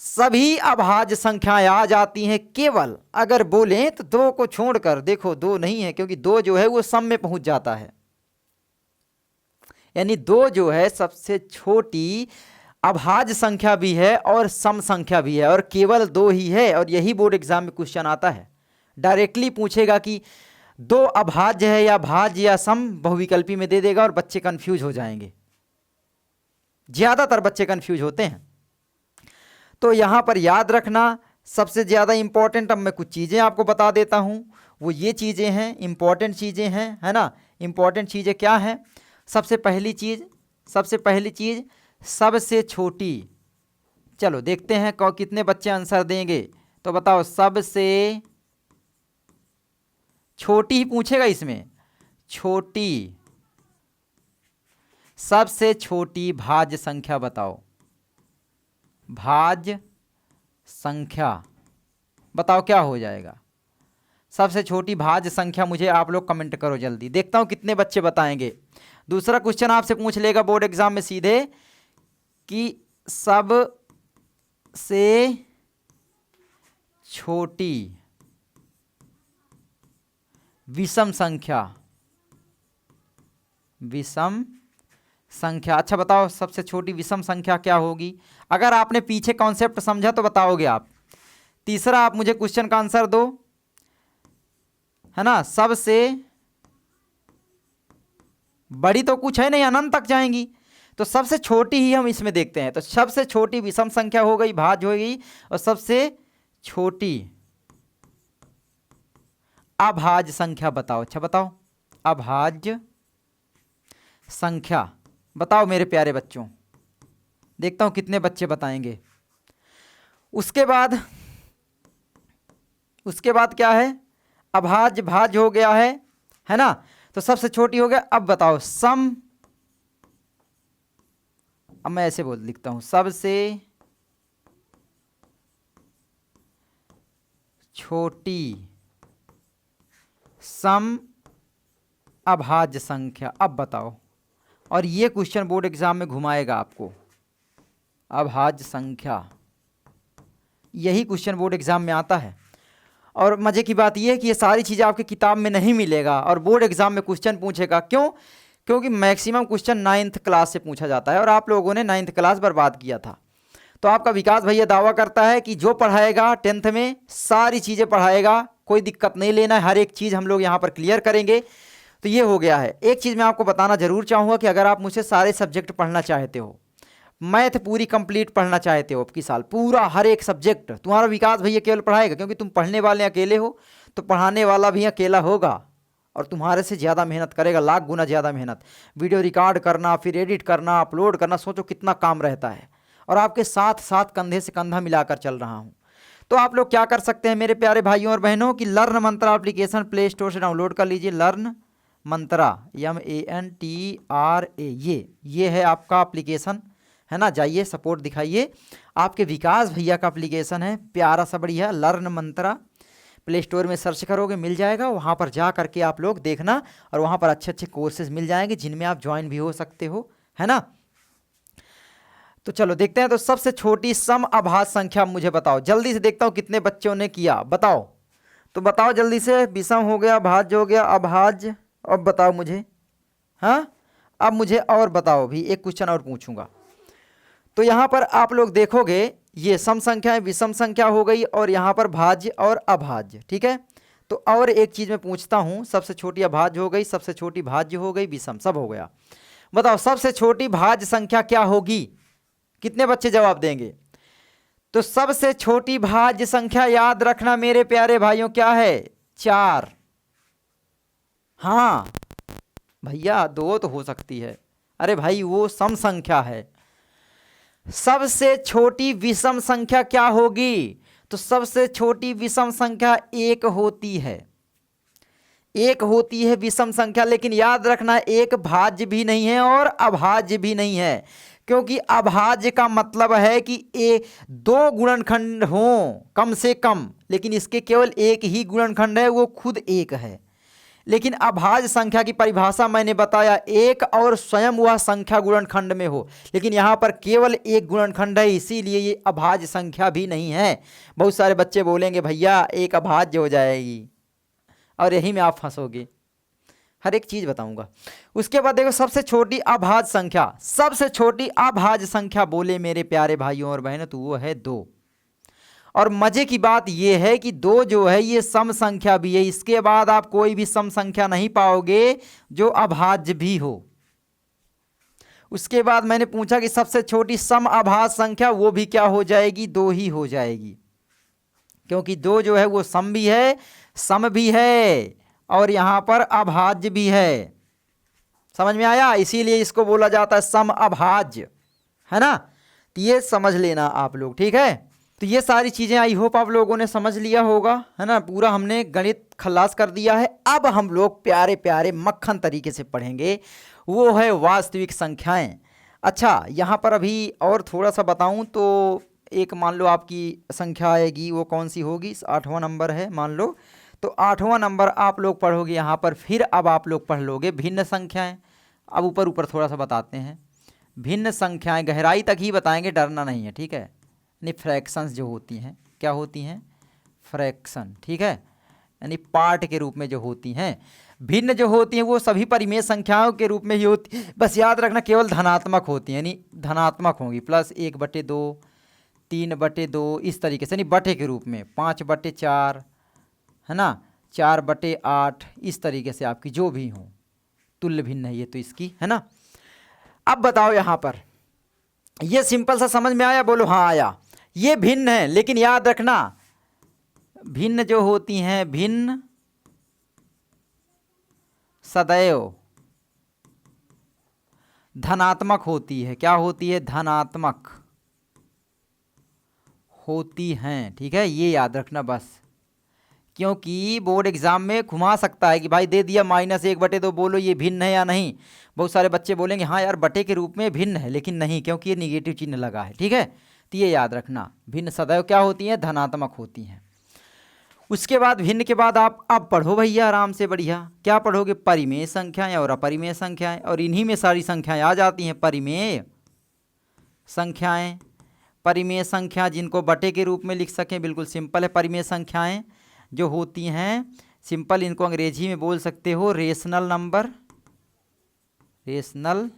सभी अभाज्य संख्याएं आ जाती हैं, केवल अगर बोलें तो 2 को छोड़कर। देखो 2 नहीं है, क्योंकि 2 जो है वो सम में पहुंच जाता है, यानी 2 जो है सबसे छोटी अभाज्य संख्या भी है और सम संख्या भी है, और केवल 2 ही है। और यही बोर्ड एग्जाम में क्वेश्चन आता है, डायरेक्टली पूछेगा कि 2 अभाज्य है या भाज्य या सम, बहुविकल्पी में दे देगा और बच्चे कंफ्यूज हो जाएंगे, ज्यादातर बच्चे कंफ्यूज होते हैं। तो यहाँ पर याद रखना सबसे ज़्यादा इम्पॉर्टेंट, अब मैं कुछ चीज़ें आपको बता देता हूँ, वो ये चीज़ें हैं, इम्पॉर्टेंट चीज़ें हैं, है ना। इम्पॉर्टेंट चीज़ें क्या हैं? सबसे पहली चीज़ सबसे छोटी। चलो देखते हैं कितने बच्चे आंसर देंगे। तो बताओ, सबसे छोटी ही पूछेगा इसमें, छोटी, सबसे छोटी भाज्य संख्या बताओ, भाज्य संख्या बताओ क्या हो जाएगा? सबसे छोटी भाज्य संख्या मुझे आप लोग कमेंट करो जल्दी, देखता हूं कितने बच्चे बताएंगे। दूसरा क्वेश्चन आपसे पूछ लेगा बोर्ड एग्जाम में सीधे कि सबसे छोटी विषम संख्या, अच्छा बताओ सबसे छोटी विषम संख्या क्या होगी? अगर आपने पीछे कॉन्सेप्ट समझा तो बताओगे आप। तीसरा आप मुझे क्वेश्चन का आंसर दो है ना, सबसे बड़ी तो कुछ है नहीं, अनंत तक जाएंगी, तो सबसे छोटी ही हम इसमें देखते हैं। तो सबसे छोटी विषम संख्या हो गई, भाज्य हो गई, और सबसे छोटी अभाज्य संख्या बताओ। अच्छा बताओ, अभाज्य संख्या बताओ मेरे प्यारे बच्चों। देखता हूं कितने बच्चे बताएंगे। उसके बाद क्या है, अभाज्य भाज्य हो गया है ना, तो सबसे छोटी हो गया। अब बताओ सम, अब मैं ऐसे बोल लिखता हूं, सबसे छोटी सम अभाज्य संख्या। अब बताओ, और ये क्वेश्चन बोर्ड एग्जाम में घुमाएगा आपको, अभाज्य संख्या, यही क्वेश्चन बोर्ड एग्जाम में आता है। और मजे की बात यह है कि ये सारी चीज़ें आपके किताब में नहीं मिलेगा और बोर्ड एग्जाम में क्वेश्चन पूछेगा। क्यों? क्योंकि मैक्सिमम क्वेश्चन 9th क्लास से पूछा जाता है और आप लोगों ने 9th क्लास बर्बाद किया था। तो आपका विकास भैया दावा करता है कि जो पढ़ाएगा 10th में सारी चीज़ें पढ़ाएगा, कोई दिक्कत नहीं लेना है, हर एक चीज़ हम लोग यहाँ पर क्लियर करेंगे। तो ये हो गया है। एक चीज़ मैं आपको बताना जरूर चाहूँगा कि अगर आप मुझसे सारे सब्जेक्ट पढ़ना चाहते हो, मैथ पूरी कंप्लीट पढ़ना चाहते हो, आपकी साल पूरा हर एक सब्जेक्ट तुम्हारा विकास भैया केवल पढ़ाएगा, क्योंकि तुम पढ़ने वाले अकेले हो तो पढ़ाने वाला भी अकेला होगा और तुम्हारे से ज़्यादा मेहनत करेगा, लाख गुना ज़्यादा मेहनत। वीडियो रिकॉर्ड करना, फिर एडिट करना, अपलोड करना, सोचो कितना काम रहता है। और आपके साथ साथ कंधे से कंधा मिलाकर चल रहा हूँ। तो आप लोग क्या कर सकते हैं मेरे प्यारे भाइयों और बहनों कि लर्न मंत्रा एप्लीकेशन प्ले स्टोर से डाउनलोड कर लीजिए। लर्न मंत्रा MANTRA, ये है आपका एप्लीकेशन, है ना। जाइए, सपोर्ट दिखाइए। आपके विकास भैया का एप्लीकेशन है, प्यारा सा बढ़िया, लर्न मंत्रा। प्ले स्टोर में सर्च करोगे मिल जाएगा, वहाँ पर जा करके आप लोग देखना और वहाँ पर अच्छे अच्छे कोर्सेज मिल जाएंगे जिनमें आप ज्वाइन भी हो सकते हो, है ना। तो चलो देखते हैं। तो सबसे छोटी सम अभाज्य संख्या मुझे बताओ, जल्दी से देखता हूँ कितने बच्चों ने किया, बताओ। तो बताओ जल्दी से, विषम हो गया, भाज्य हो गया, अभाज्य, अब बताओ मुझे। हाँ, अब मुझे और बताओ भी, एक क्वेश्चन और पूछूंगा। तो यहाँ पर आप लोग देखोगे ये सम संख्या है, विषम संख्या हो गई, और यहाँ पर भाज्य और अभाज्य, ठीक है। तो और एक चीज़ मैं पूछता हूँ, सबसे छोटी अभाज्य हो गई, सबसे छोटी भाज्य हो गई, विषम सब हो गया। बताओ सबसे छोटी भाज्य संख्या क्या होगी? कितने बच्चे जवाब देंगे? तो सबसे छोटी भाज्य संख्या याद रखना मेरे प्यारे भाइयों क्या है? 4। हाँ भैया 2 तो हो सकती है, अरे भाई वो सम संख्या है। सबसे छोटी विषम संख्या क्या होगी? तो सबसे छोटी विषम संख्या 1 होती है, 1 होती है विषम संख्या। लेकिन याद रखना 1 भाज्य भी नहीं है और अभाज्य भी नहीं है, क्योंकि अभाज्य का मतलब है कि 2 गुणनखंड हों कम से कम, लेकिन इसके केवल 1 ही गुणनखंड है, वो खुद 1 है। लेकिन अभाज्य संख्या की परिभाषा मैंने बताया, 1 और स्वयं वह संख्या गुणनखंड में हो, लेकिन यहाँ पर केवल 1 गुणनखंड है, इसीलिए ये अभाज्य संख्या भी नहीं है। बहुत सारे बच्चे बोलेंगे भैया 1 अभाज्य हो जाएगी, और यही में आप फंसोगे। हर एक चीज़ बताऊंगा। उसके बाद देखो सबसे छोटी अभाज्य संख्या, सबसे छोटी अभाज्य संख्या बोले मेरे प्यारे भाइयों और बहनों, तो वो है 2। और मजे की बात यह है कि 2 जो है ये सम संख्या भी है। इसके बाद आप कोई भी सम संख्या नहीं पाओगे जो अभाज्य भी हो। उसके बाद मैंने पूछा कि सबसे छोटी सम अभाज्य संख्या, वो भी क्या हो जाएगी? 2 ही हो जाएगी, क्योंकि 2 जो है वो सम भी है, सम भी है, और यहां पर अभाज्य भी है। समझ में आया? इसीलिए इसको बोला जाता है सम अभाज्य, है ना। तो ये समझ लेना आप लोग, ठीक है। तो ये सारी चीज़ें आई होप आप लोगों ने समझ लिया होगा, है ना। पूरा हमने गणित खलास कर दिया है। अब हम लोग प्यारे प्यारे मक्खन तरीके से पढ़ेंगे, वो है वास्तविक संख्याएं। अच्छा, यहाँ पर अभी और थोड़ा सा बताऊं तो एक मान लो आपकी संख्या आएगी, वो कौन सी होगी? 8वां नंबर है मान लो, तो 8वां नंबर आप लोग पढ़ोगे यहाँ पर। फिर अब आप लोग पढ़ लोगे भिन्न संख्याएँ। अब ऊपर ऊपर थोड़ा सा बताते हैं, भिन्न संख्याएँ गहराई तक ही बताएंगे, डरना नहीं है, ठीक है। यानी फ्रैक्शंस जो होती हैं, क्या होती हैं? फ्रैक्शन, ठीक है, यानी पार्ट के रूप में जो होती हैं। भिन्न जो होती हैं वो सभी परिमेय संख्याओं के रूप में ही होती, बस याद रखना केवल धनात्मक होती हैं, यानी धनात्मक होंगी। +1/2, 3/2, इस तरीके से, यानी बटे के रूप में। 5/4, है ना, 4/8 इस तरीके से आपकी जो भी हो, तुल्य भिन्न है ये तो इसकी, है ना। अब बताओ यहाँ पर ये सिंपल सा समझ में आया? बोलो हाँ आया। ये भिन्न है, लेकिन याद रखना भिन्न जो होती हैं, भिन्न सदैव धनात्मक होती है। क्या होती है? धनात्मक होती हैं, ठीक है, ये याद रखना बस। क्योंकि बोर्ड एग्जाम में घुमा सकता है कि भाई दे दिया -1/2, बोलो ये भिन्न है या नहीं। बहुत सारे बच्चे बोलेंगे हाँ यार बटे के रूप में भिन्न है, लेकिन नहीं, क्योंकि ये निगेटिव चिन्ह लगा है, ठीक है। तो ये याद रखना, भिन्न सदैव क्या होती हैं? धनात्मक होती हैं। उसके बाद भिन्न के बाद आप अब पढ़ो भैया आराम से, बढ़िया। क्या पढ़ोगे? परिमेय संख्याएं और अपरिमेय संख्याएं, और इन्हीं में सारी संख्याएं आ जाती हैं। परिमेय संख्याएं, परिमेय संख्या जिनको बटे के रूप में लिख सकें, बिल्कुल सिंपल है। परिमेय संख्याएं जो होती हैं सिंपल, इनको अंग्रेजी में बोल सकते हो रेशनल नंबर, रेशनल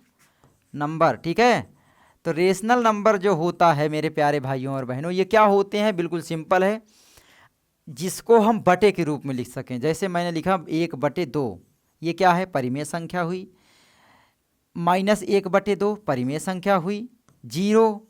नंबर, ठीक है। तो रेशनल नंबर जो होता है मेरे प्यारे भाइयों और बहनों, ये क्या होते हैं? बिल्कुल सिंपल है, जिसको हम बटे के रूप में लिख सकें। जैसे मैंने लिखा 1/2, ये क्या है? परिमेय संख्या हुई। -1/2 परिमेय संख्या हुई। 0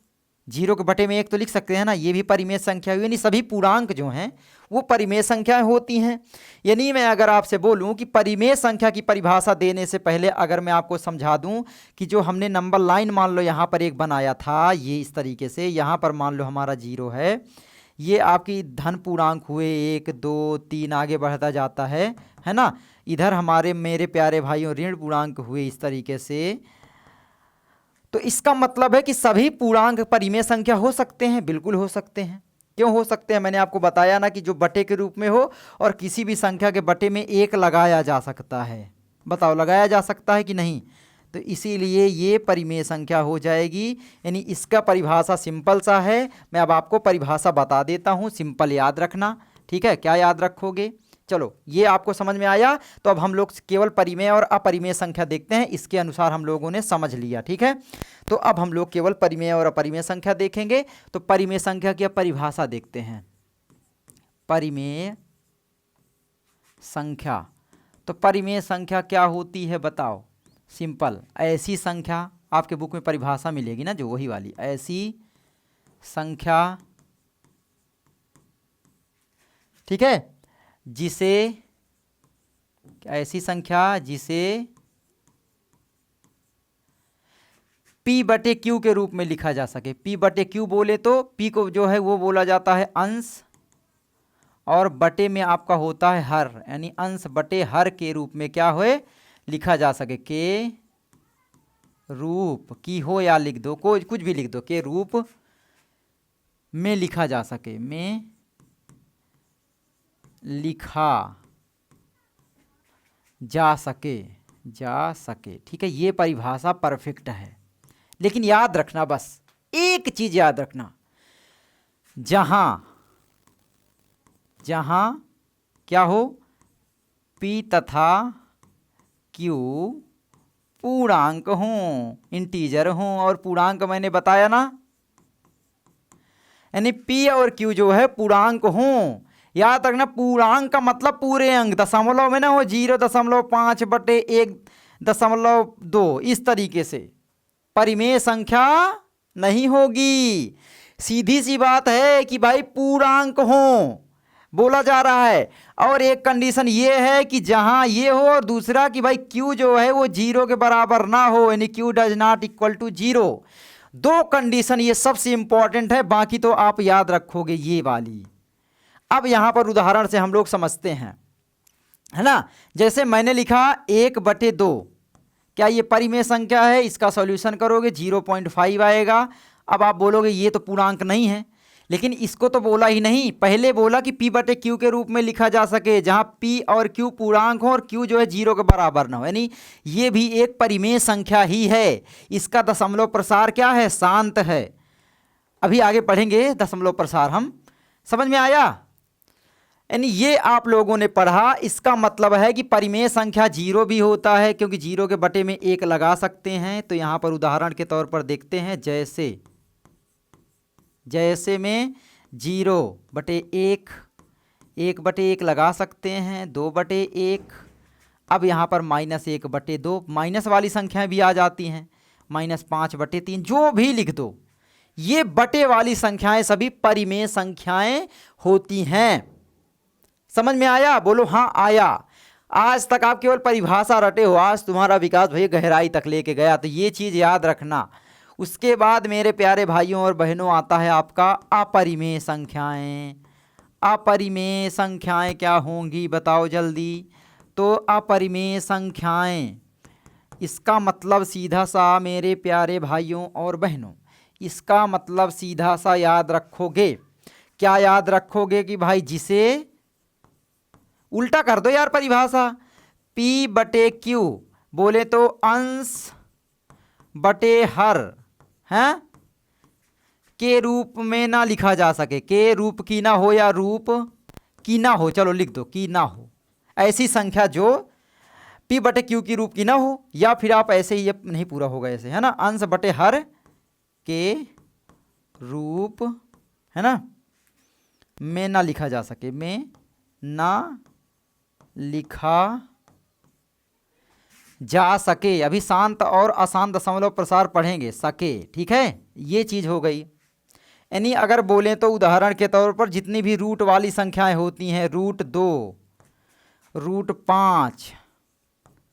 के बटे में 1 तो लिख सकते हैं ना, ये भी परिमेय संख्या हुई। यानी सभी पूर्णांक जो हैं वो परिमेय संख्याएं होती हैं। यानी मैं अगर आपसे बोलूं कि परिमेय संख्या की परिभाषा देने से पहले अगर मैं आपको समझा दूं कि जो हमने नंबर लाइन मान लो यहाँ पर एक बनाया था, ये इस तरीके से, यहाँ पर मान लो हमारा 0 है, ये आपकी धन पूर्णांक हुए, 1 2 3 आगे बढ़ता जाता है ना। इधर हमारे मेरे प्यारे भाइयों ऋण पूर्णांक हुए इस तरीके से। तो इसका मतलब है कि सभी पूर्णांक परिमेय संख्या हो सकते हैं, बिल्कुल हो सकते हैं। क्यों हो सकते हैं? मैंने आपको बताया ना कि जो बटे के रूप में हो और किसी भी संख्या के बटे में 1 लगाया जा सकता है। बताओ लगाया जा सकता है कि नहीं? तो इसीलिए ये परिमेय संख्या हो जाएगी। यानी इसका परिभाषा सिंपल सा है, मैं अब आपको परिभाषा बता देता हूँ, सिंपल याद रखना, ठीक है। क्या याद रखोगे? चलो ये आपको समझ में आया। तो अब हम लोग केवल परिमेय और अपरिमेय संख्या देखते हैं, इसके अनुसार हम लोगों ने समझ लिया, ठीक है। तो अब हम लोग केवल परिमेय और अपरिमेय संख्या देखेंगे। तो परिमेय संख्या की परिभाषा देखते हैं। परिमेय संख्या, तो परिमेय संख्या क्या होती है बताओ? सिंपल, ऐसी संख्या, आपके बुक में परिभाषा मिलेगी ना जो वही वाली, ऐसी संख्या, ठीक है, जिसे, ऐसी संख्या जिसे P/Q के रूप में लिखा जा सके। P/Q बोले तो P को जो है वो बोला जाता है अंश, और बटे में आपका होता है हर, यानी अंश बटे हर के रूप में क्या होए? लिखा जा सके। के रूप की हो या लिख दो, कोई कुछ भी लिख दो, के रूप में लिखा जा सके, में लिखा जा सके, ठीक है। ये परिभाषा परफेक्ट है। लेकिन याद रखना, बस एक चीज याद रखना, जहां क्या हो? P तथा Q पूर्णांक हों, इंटीजर हों, और पूर्णांक मैंने बताया ना, यानी P और Q जो है पूर्णांक हों। याद रखना, पूर्णांक का मतलब पूरे अंक, दशमलव में ना हो 0.5/1.2 इस तरीके से परिमेय संख्या नहीं होगी। सीधी सी बात है कि भाई पूर्णांक हो बोला जा रहा है। और एक कंडीशन ये है कि जहां ये हो, और दूसरा कि भाई Q जो है वो 0 के बराबर ना हो, यानी Q does not equal to 0। दो कंडीशन ये सबसे इंपॉर्टेंट है, बाकी तो आप याद रखोगे ये वाली। अब यहां पर उदाहरण से हम लोग समझते हैं, है ना। जैसे मैंने लिखा 1/2, क्या ये परिमेय संख्या है? इसका सॉल्यूशन करोगे 0.5 आएगा। अब आप बोलोगे ये तो पूर्णांक नहीं है, लेकिन इसको तो बोला ही नहीं, पहले बोला कि P/Q के रूप में लिखा जा सके, जहां P और Q पूर्णांक हो और Q जो है 0 के बराबर ना हो, यानी ये भी एक परिमेय संख्या ही है। इसका दशमलव प्रसार क्या है? शांत है। अभी आगे पढ़ेंगे दशमलव प्रसार हम, समझ में आया? यानी ये आप लोगों ने पढ़ा, इसका मतलब है कि परिमेय संख्या 0 भी होता है, क्योंकि 0 के बटे में 1 लगा सकते हैं। तो यहाँ पर उदाहरण के तौर पर देखते हैं, जैसे में 0/1 1/1 लगा सकते हैं, 2/1। अब यहाँ पर -1/2, माइनस वाली संख्याएं भी आ जाती हैं, -5/3, जो भी लिख दो। ये बटे वाली संख्याएं सभी परिमेय संख्याएं होती हैं। समझ में आया? बोलो हाँ आया। आज तक आप केवल परिभाषा रटे हो, आज तुम्हारा विकास भैया गहराई तक लेके गया, तो ये चीज़ याद रखना। उसके बाद मेरे प्यारे भाइयों और बहनों आता है आपका अपरिमेय संख्याएं। अपरिमेय संख्याएं क्या होंगी बताओ जल्दी। तो अपरिमेय संख्याएं, इसका मतलब सीधा सा मेरे प्यारे भाइयों और बहनों, इसका मतलब सीधा सा याद रखोगे। क्या याद रखोगे कि भाई जिसे उल्टा कर दो यार परिभाषा, P/Q बोले तो अंश बटे हर हैं के रूप में ना लिखा जा सके, के रूप की ना हो या रूप की ना हो, चलो लिख दो की ना हो, ऐसी संख्या जो P/Q की रूप की ना हो, या फिर आप ऐसे ही, ये नहीं पूरा होगा ऐसे, है ना, अंश बटे हर के रूप, है ना, में ना लिखा जा सके, में ना लिखा जा सके। अभी शांत और अशांत दशमलव प्रसार पढ़ेंगे, सके, ठीक है, ये चीज़ हो गई। यानी अगर बोलें तो उदाहरण के तौर पर जितनी भी रूट वाली संख्याएं होती हैं, √2, √5,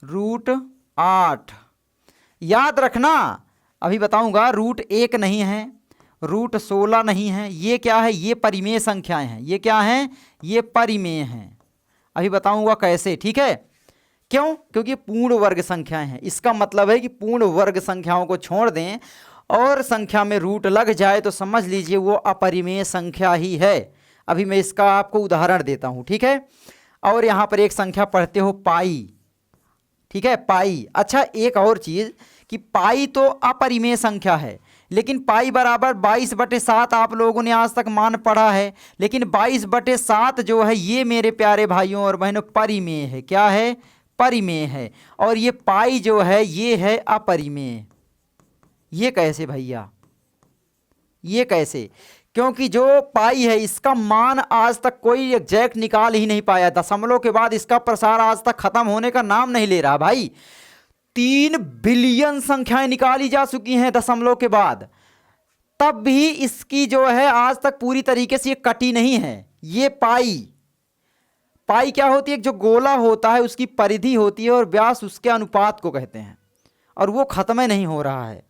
√8, याद रखना, अभी बताऊंगा, √1 नहीं है, √16 नहीं है, ये क्या है, ये परिमेय संख्याएं हैं। ये क्या हैं, ये परिमेय हैं। अभी बताऊंगा कैसे, ठीक है। क्यों? क्योंकि पूर्ण वर्ग संख्याएं हैं। इसका मतलब है कि पूर्ण वर्ग संख्याओं को छोड़ दें और संख्या में रूट लग जाए तो समझ लीजिए वो अपरिमेय संख्या ही है। अभी मैं इसका आपको उदाहरण देता हूं, ठीक है। और यहाँ पर एक संख्या पढ़ते हो पाई, ठीक है, पाई। अच्छा एक और चीज़ कि पाई तो अपरिमेय संख्या है, लेकिन पाई बराबर 22/7 आप लोगों ने आज तक मान पढ़ा है, लेकिन 22/7 जो है ये मेरे प्यारे भाइयों और बहनों परिमेय है। क्या है? परिमेय है। और ये पाई जो है ये है अपरिमेय। ये कैसे भैया? ये कैसे? क्योंकि जो पाई है इसका मान आज तक कोई एग्जैक्ट निकाल ही नहीं पाया। दशमलव के बाद इसका प्रसार आज तक खत्म होने का नाम नहीं ले रहा भाई। 3 बिलियन संख्याएं निकाली जा चुकी हैं दशमलव के बाद, तब भी इसकी जो है आज तक पूरी तरीके से ये कटी नहीं है। ये पाई क्या होती है? जो गोला होता है उसकी परिधि होती है और व्यास उसके अनुपात को कहते हैं, और वो खत्म नहीं हो रहा है।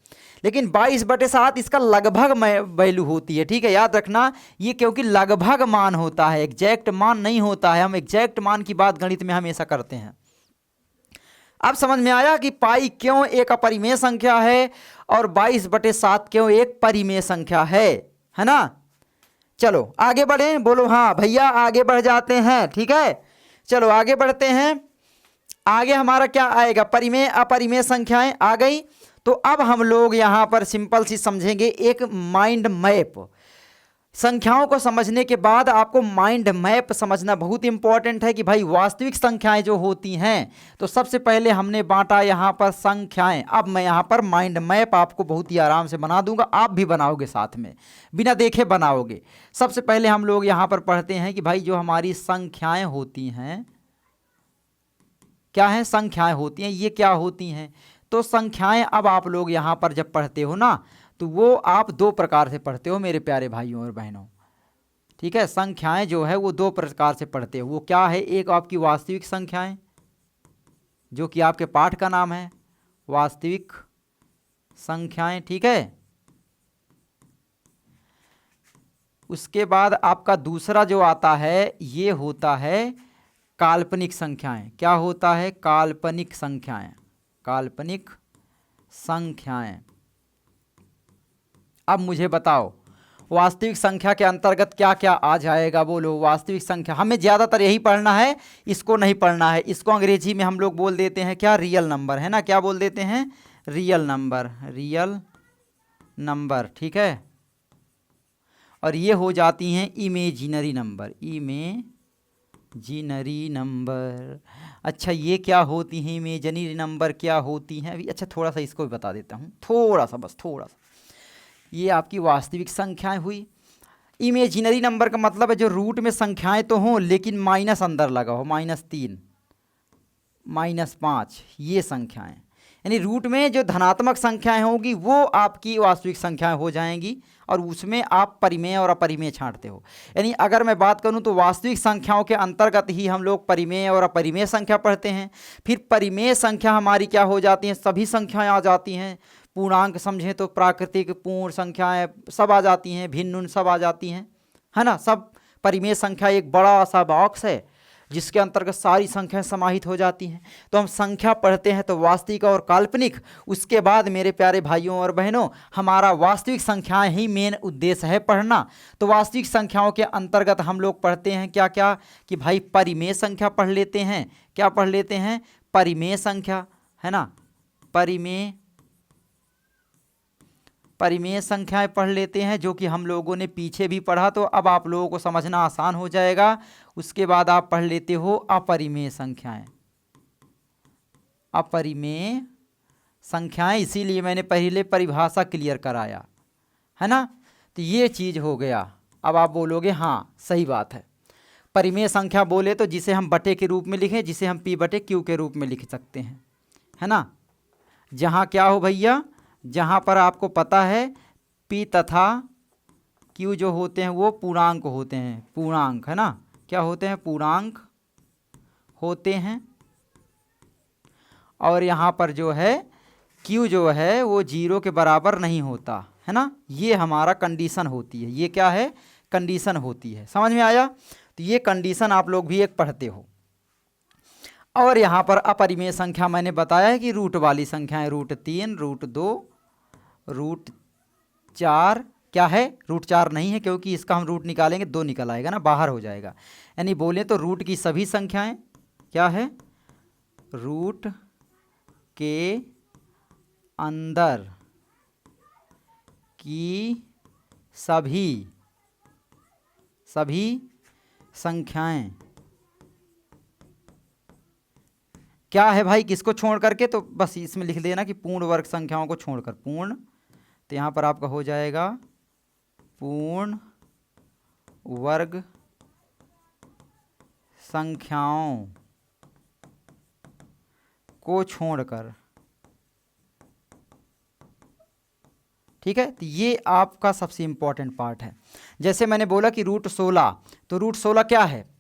लेकिन 22/7 इसका लगभग वैल्यू होती है, ठीक है, याद रखना। ये क्योंकि लगभग मान होता है, एग्जैक्ट मान नहीं होता है। हम एग्जैक्ट मान की बात गणित में हमेशा करते हैं। अब समझ में आया कि पाई क्यों एक अपरिमेय संख्या है और 22/7 क्यों एक परिमेय संख्या है ना। चलो आगे बढ़े, बोलो हाँ भैया आगे बढ़ जाते हैं, ठीक है। चलो आगे बढ़ते हैं। आगे हमारा क्या आएगा? परिमेय अपरिमेय संख्याएं आ गई। तो अब हम लोग यहाँ पर सिंपल सी समझेंगे एक माइंड मैप। संख्याओं को समझने के बाद आपको माइंड मैप समझना बहुत इंपॉर्टेंट है कि भाई वास्तविक संख्याएं जो होती हैं, तो सबसे पहले हमने बांटा यहाँ पर संख्याएं। अब मैं यहाँ पर माइंड मैप आपको बहुत ही आराम से बना दूंगा, आप भी बनाओगे साथ में, बिना देखे बनाओगे। सबसे पहले हम लोग यहाँ पर पढ़ते हैं कि भाई जो हमारी संख्याएं होती हैं, क्या है? संख्याएं होती हैं। ये क्या होती हैं? तो संख्याएं अब आप लोग यहाँ पर जब पढ़ते हो ना, तो वो आप 2 प्रकार से पढ़ते हो मेरे प्यारे भाइयों और बहनों, ठीक है। संख्याएं जो है वो 2 प्रकार से पढ़ते हो। वो क्या है? एक आपकी वास्तविक संख्याएं, जो कि आपके पाठ का नाम है वास्तविक संख्याएं, ठीक है। उसके बाद आपका दूसरा जो आता है ये होता है काल्पनिक संख्याएं। क्या होता है? काल्पनिक संख्याएं। काल्पनिक संख्याएं। अब मुझे बताओ वास्तविक संख्या के अंतर्गत क्या क्या आ जाएगा? बोलो वास्तविक संख्या। हमें ज़्यादातर यही पढ़ना है, इसको नहीं पढ़ना है। इसको अंग्रेजी में हम लोग बोल देते हैं क्या? रियल नंबर, है ना। क्या बोल देते हैं? Real number. रियल नंबर, ठीक है। और ये हो जाती हैं इमेजिनरी नंबर। Imaginary number. अच्छा ये क्या होती हैं? इमेजिनरी नंबर क्या होती हैं? अभी अच्छा थोड़ा सा इसको भी बता देता हूँ, थोड़ा सा, बस थोड़ा सा। ये आपकी वास्तविक संख्याएं हुई। इमेजिनरी नंबर का मतलब है जो रूट में संख्याएं तो हों लेकिन माइनस अंदर लगा हो, -3, -5, ये संख्याएं, यानी रूट में जो धनात्मक संख्याएं होंगी वो आपकी वास्तविक संख्याएं हो जाएंगी और उसमें आप परिमेय और अपरिमेय छांटते हो। यानी अगर मैं बात करूं तो वास्तविक संख्याओं के अंतर्गत ही हम लोग परिमेय और अपरिमेय संख्या पढ़ते हैं। फिर परिमेय संख्या हमारी क्या हो जाती हैं, सभी संख्याएं आ जाती हैं। पूर्णांक समझें तो प्राकृतिक, पूर्ण संख्याएं सब आ जाती हैं, भिन्न उन सब आ जाती हैं, है ना। सब परिमेय संख्या एक बड़ा सा बॉक्स है जिसके अंतर्गत सारी संख्याएं समाहित हो जाती हैं। तो हम संख्या पढ़ते हैं तो वास्तविक और काल्पनिक, उसके बाद मेरे प्यारे भाइयों और बहनों हमारा वास्तविक संख्याएं ही मेन उद्देश्य है पढ़ना। तो वास्तविक संख्याओं के अंतर्गत हम लोग पढ़ते हैं क्या क्या, कि भाई परिमेय संख्या पढ़ लेते हैं। क्या पढ़ लेते हैं, परिमेय संख्या, है ना, परिमेय संख्याएं पढ़ लेते हैं, जो कि हम लोगों ने पीछे भी पढ़ा, तो अब आप लोगों को समझना आसान हो जाएगा। उसके बाद आप पढ़ लेते हो अपरिमेय संख्याएं। अपरिमेय संख्याएं, इसीलिए मैंने पहले परिभाषा क्लियर कराया, है ना। तो ये चीज़ हो गया। अब आप बोलोगे हाँ सही बात है, परिमेय संख्या बोले तो जिसे हम बटे के रूप में लिखें, जिसे हम P/Q के रूप में लिख सकते हैं, है ना। जहाँ क्या हो भैया, जहाँ पर आपको पता है P तथा Q जो होते हैं वो पूर्णांक होते हैं, पूर्णांक, है ना। क्या होते हैं, पूर्णांक होते हैं। और यहाँ पर जो है Q जो है वो 0 के बराबर नहीं होता, है ना। ये हमारा कंडीशन होती है, ये क्या है, कंडीशन होती है। समझ में आया। तो ये कंडीशन आप लोग भी एक पढ़ते हो। और यहाँ पर अपरिमेय संख्या मैंने बताया है कि रूट वाली संख्याएं, √3, √2, √4, क्या है, √4 नहीं है क्योंकि इसका हम रूट निकालेंगे 2 निकल आएगा ना, बाहर हो जाएगा। यानी बोले तो रूट की सभी संख्याएं, क्या है, रूट के अंदर की सभी संख्याएं, क्या है भाई, किसको छोड़ करके, तो बस इसमें लिख देना कि पूर्ण वर्ग संख्याओं को छोड़कर, पूर्ण, तो यहाँ पर आपका हो जाएगा पूर्ण वर्ग संख्याओं को छोड़कर। ठीक है, तो ये आपका सबसे इंपॉर्टेंट पार्ट है। जैसे मैंने बोला कि √16, तो √16 क्या है,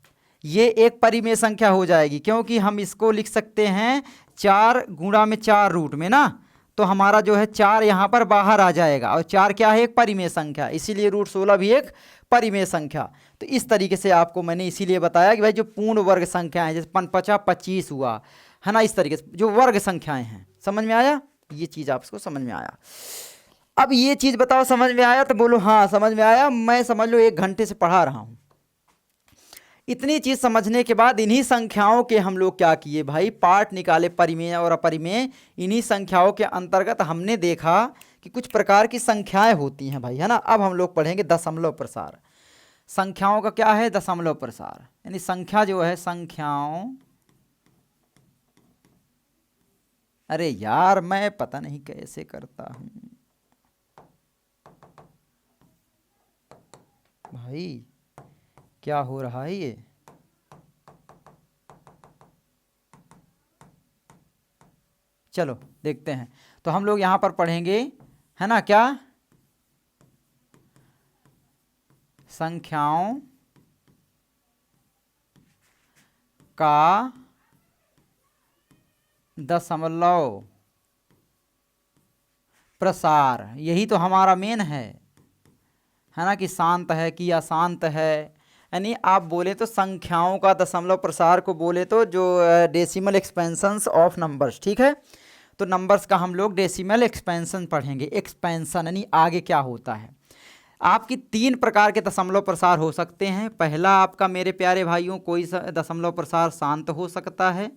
ये एक परिमेय संख्या हो जाएगी क्योंकि हम इसको लिख सकते हैं 4 गुणा में 4 रूट में ना, तो हमारा जो है 4 यहाँ पर बाहर आ जाएगा और 4 क्या है, एक परिमेय संख्या, इसीलिए √16 भी एक परिमेय संख्या। तो इस तरीके से आपको मैंने इसीलिए बताया कि भाई जो पूर्ण वर्ग संख्या है, जैसे 5×5 = 25 हुआ, है ना, इस तरीके से जो वर्ग संख्याएं हैं। समझ में आया, ये चीज़ आपको समझ में आया। अब ये चीज़ बताओ समझ में आया, तो बोलो हाँ समझ में आया। मैं समझ लो 1 घंटे से पढ़ा रहा हूँ। इतनी चीज़ समझने के बाद इन्हीं संख्याओं के हम लोग क्या किए भाई, पार्ट निकाले, परिमेय और अपरिमेय। इन्हीं संख्याओं के अंतर्गत हमने देखा कि कुछ प्रकार की संख्याएं होती हैं भाई, है ना। अब हम लोग पढ़ेंगे दशमलव प्रसार। संख्याओं का क्या है, दशमलव प्रसार, यानी संख्या जो है, संख्याओं, अरे यार मैं पता नहीं कैसे करता हूँ भाई, क्या हो रहा है ये। चलो देखते हैं। तो हम लोग यहाँ पर पढ़ेंगे, है ना, क्या, संख्याओं का दशमलव प्रसार। यही तो हमारा मेन है ना, कि शांत है कि अशांत है। यानी आप बोले तो संख्याओं का दशमलव प्रसार को बोले तो जो डेसिमल एक्सपेंशंस ऑफ नंबर्स, ठीक है। तो नंबर्स का हम लोग डेसिमल एक्सपेंशन पढ़ेंगे। एक्सपेंशन यानी आगे क्या होता है। आपकी 3 प्रकार के दशमलव प्रसार हो सकते हैं। पहला आपका मेरे प्यारे भाइयों, कोई दशमलव प्रसार शांत हो सकता है।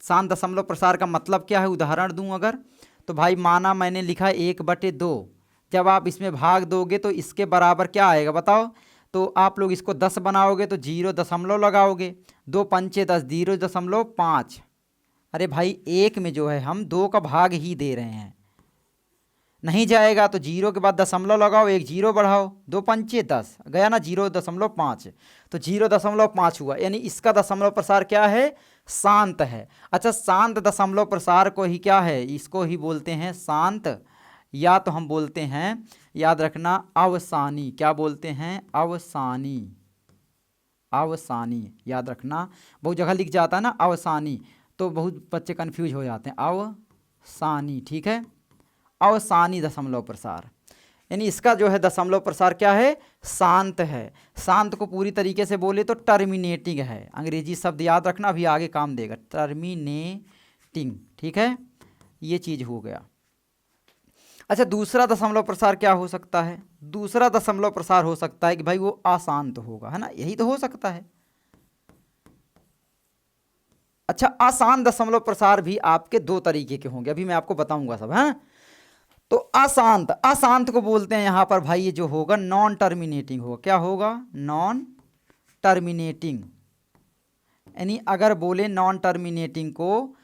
शांत दशमलव प्रसार का मतलब क्या है, उदाहरण दूं अगर, तो भाई माना मैंने लिखा 1/2, जब आप इसमें भाग दोगे तो इसके बराबर क्या आएगा बताओ। तो आप लोग इसको 10 बनाओगे तो 0 दशमलव लगाओगे, 2 पंचे 10, 0.5। अरे भाई 1 में जो है हम 2 का भाग ही दे रहे हैं, नहीं जाएगा तो जीरो के बाद दशमलव लगाओ, एक जीरो बढ़ाओ, 2 पंचे 10, गया ना 0.5, तो 0.5 हुआ, यानी इसका दशमलव प्रसार क्या है, शांत है। अच्छा, शांत दशमलव प्रसार को ही क्या है, इसको ही बोलते हैं शांत, या तो हम बोलते हैं, याद रखना, अवसानी। क्या बोलते हैं, अवसानी, अवसानी, याद रखना। बहुत जगह लिख जाता है ना अवसानी, तो बहुत बच्चे कंफ्यूज हो जाते हैं, अवसानी, ठीक है, अवसानी दशमलव प्रसार, यानी इसका जो है दशमलव प्रसार क्या है, शांत है। शांत को पूरी तरीके से बोले तो टर्मिनेटिंग है, अंग्रेजी शब्द याद रखना, अभी आगे काम देगा, टर्मिनेटिंग, ठीक है, ये चीज़ हो गया। अच्छा, दूसरा दशमलव प्रसार क्या हो सकता है, दूसरा दशमलव प्रसार हो सकता है कि भाई वो अशांत होगा, है ना, यही तो हो सकता है। अच्छा, अशांत दशमलव प्रसार भी आपके दो तरीके के होंगे, अभी मैं आपको बताऊंगा सब, है। तो अशांत, अशांत को बोलते हैं यहां पर भाई, ये जो होगा नॉन टर्मिनेटिंग होगा। क्या होगा, नॉन टर्मिनेटिंग, यानी अगर बोले नॉन टर्मिनेटिंग को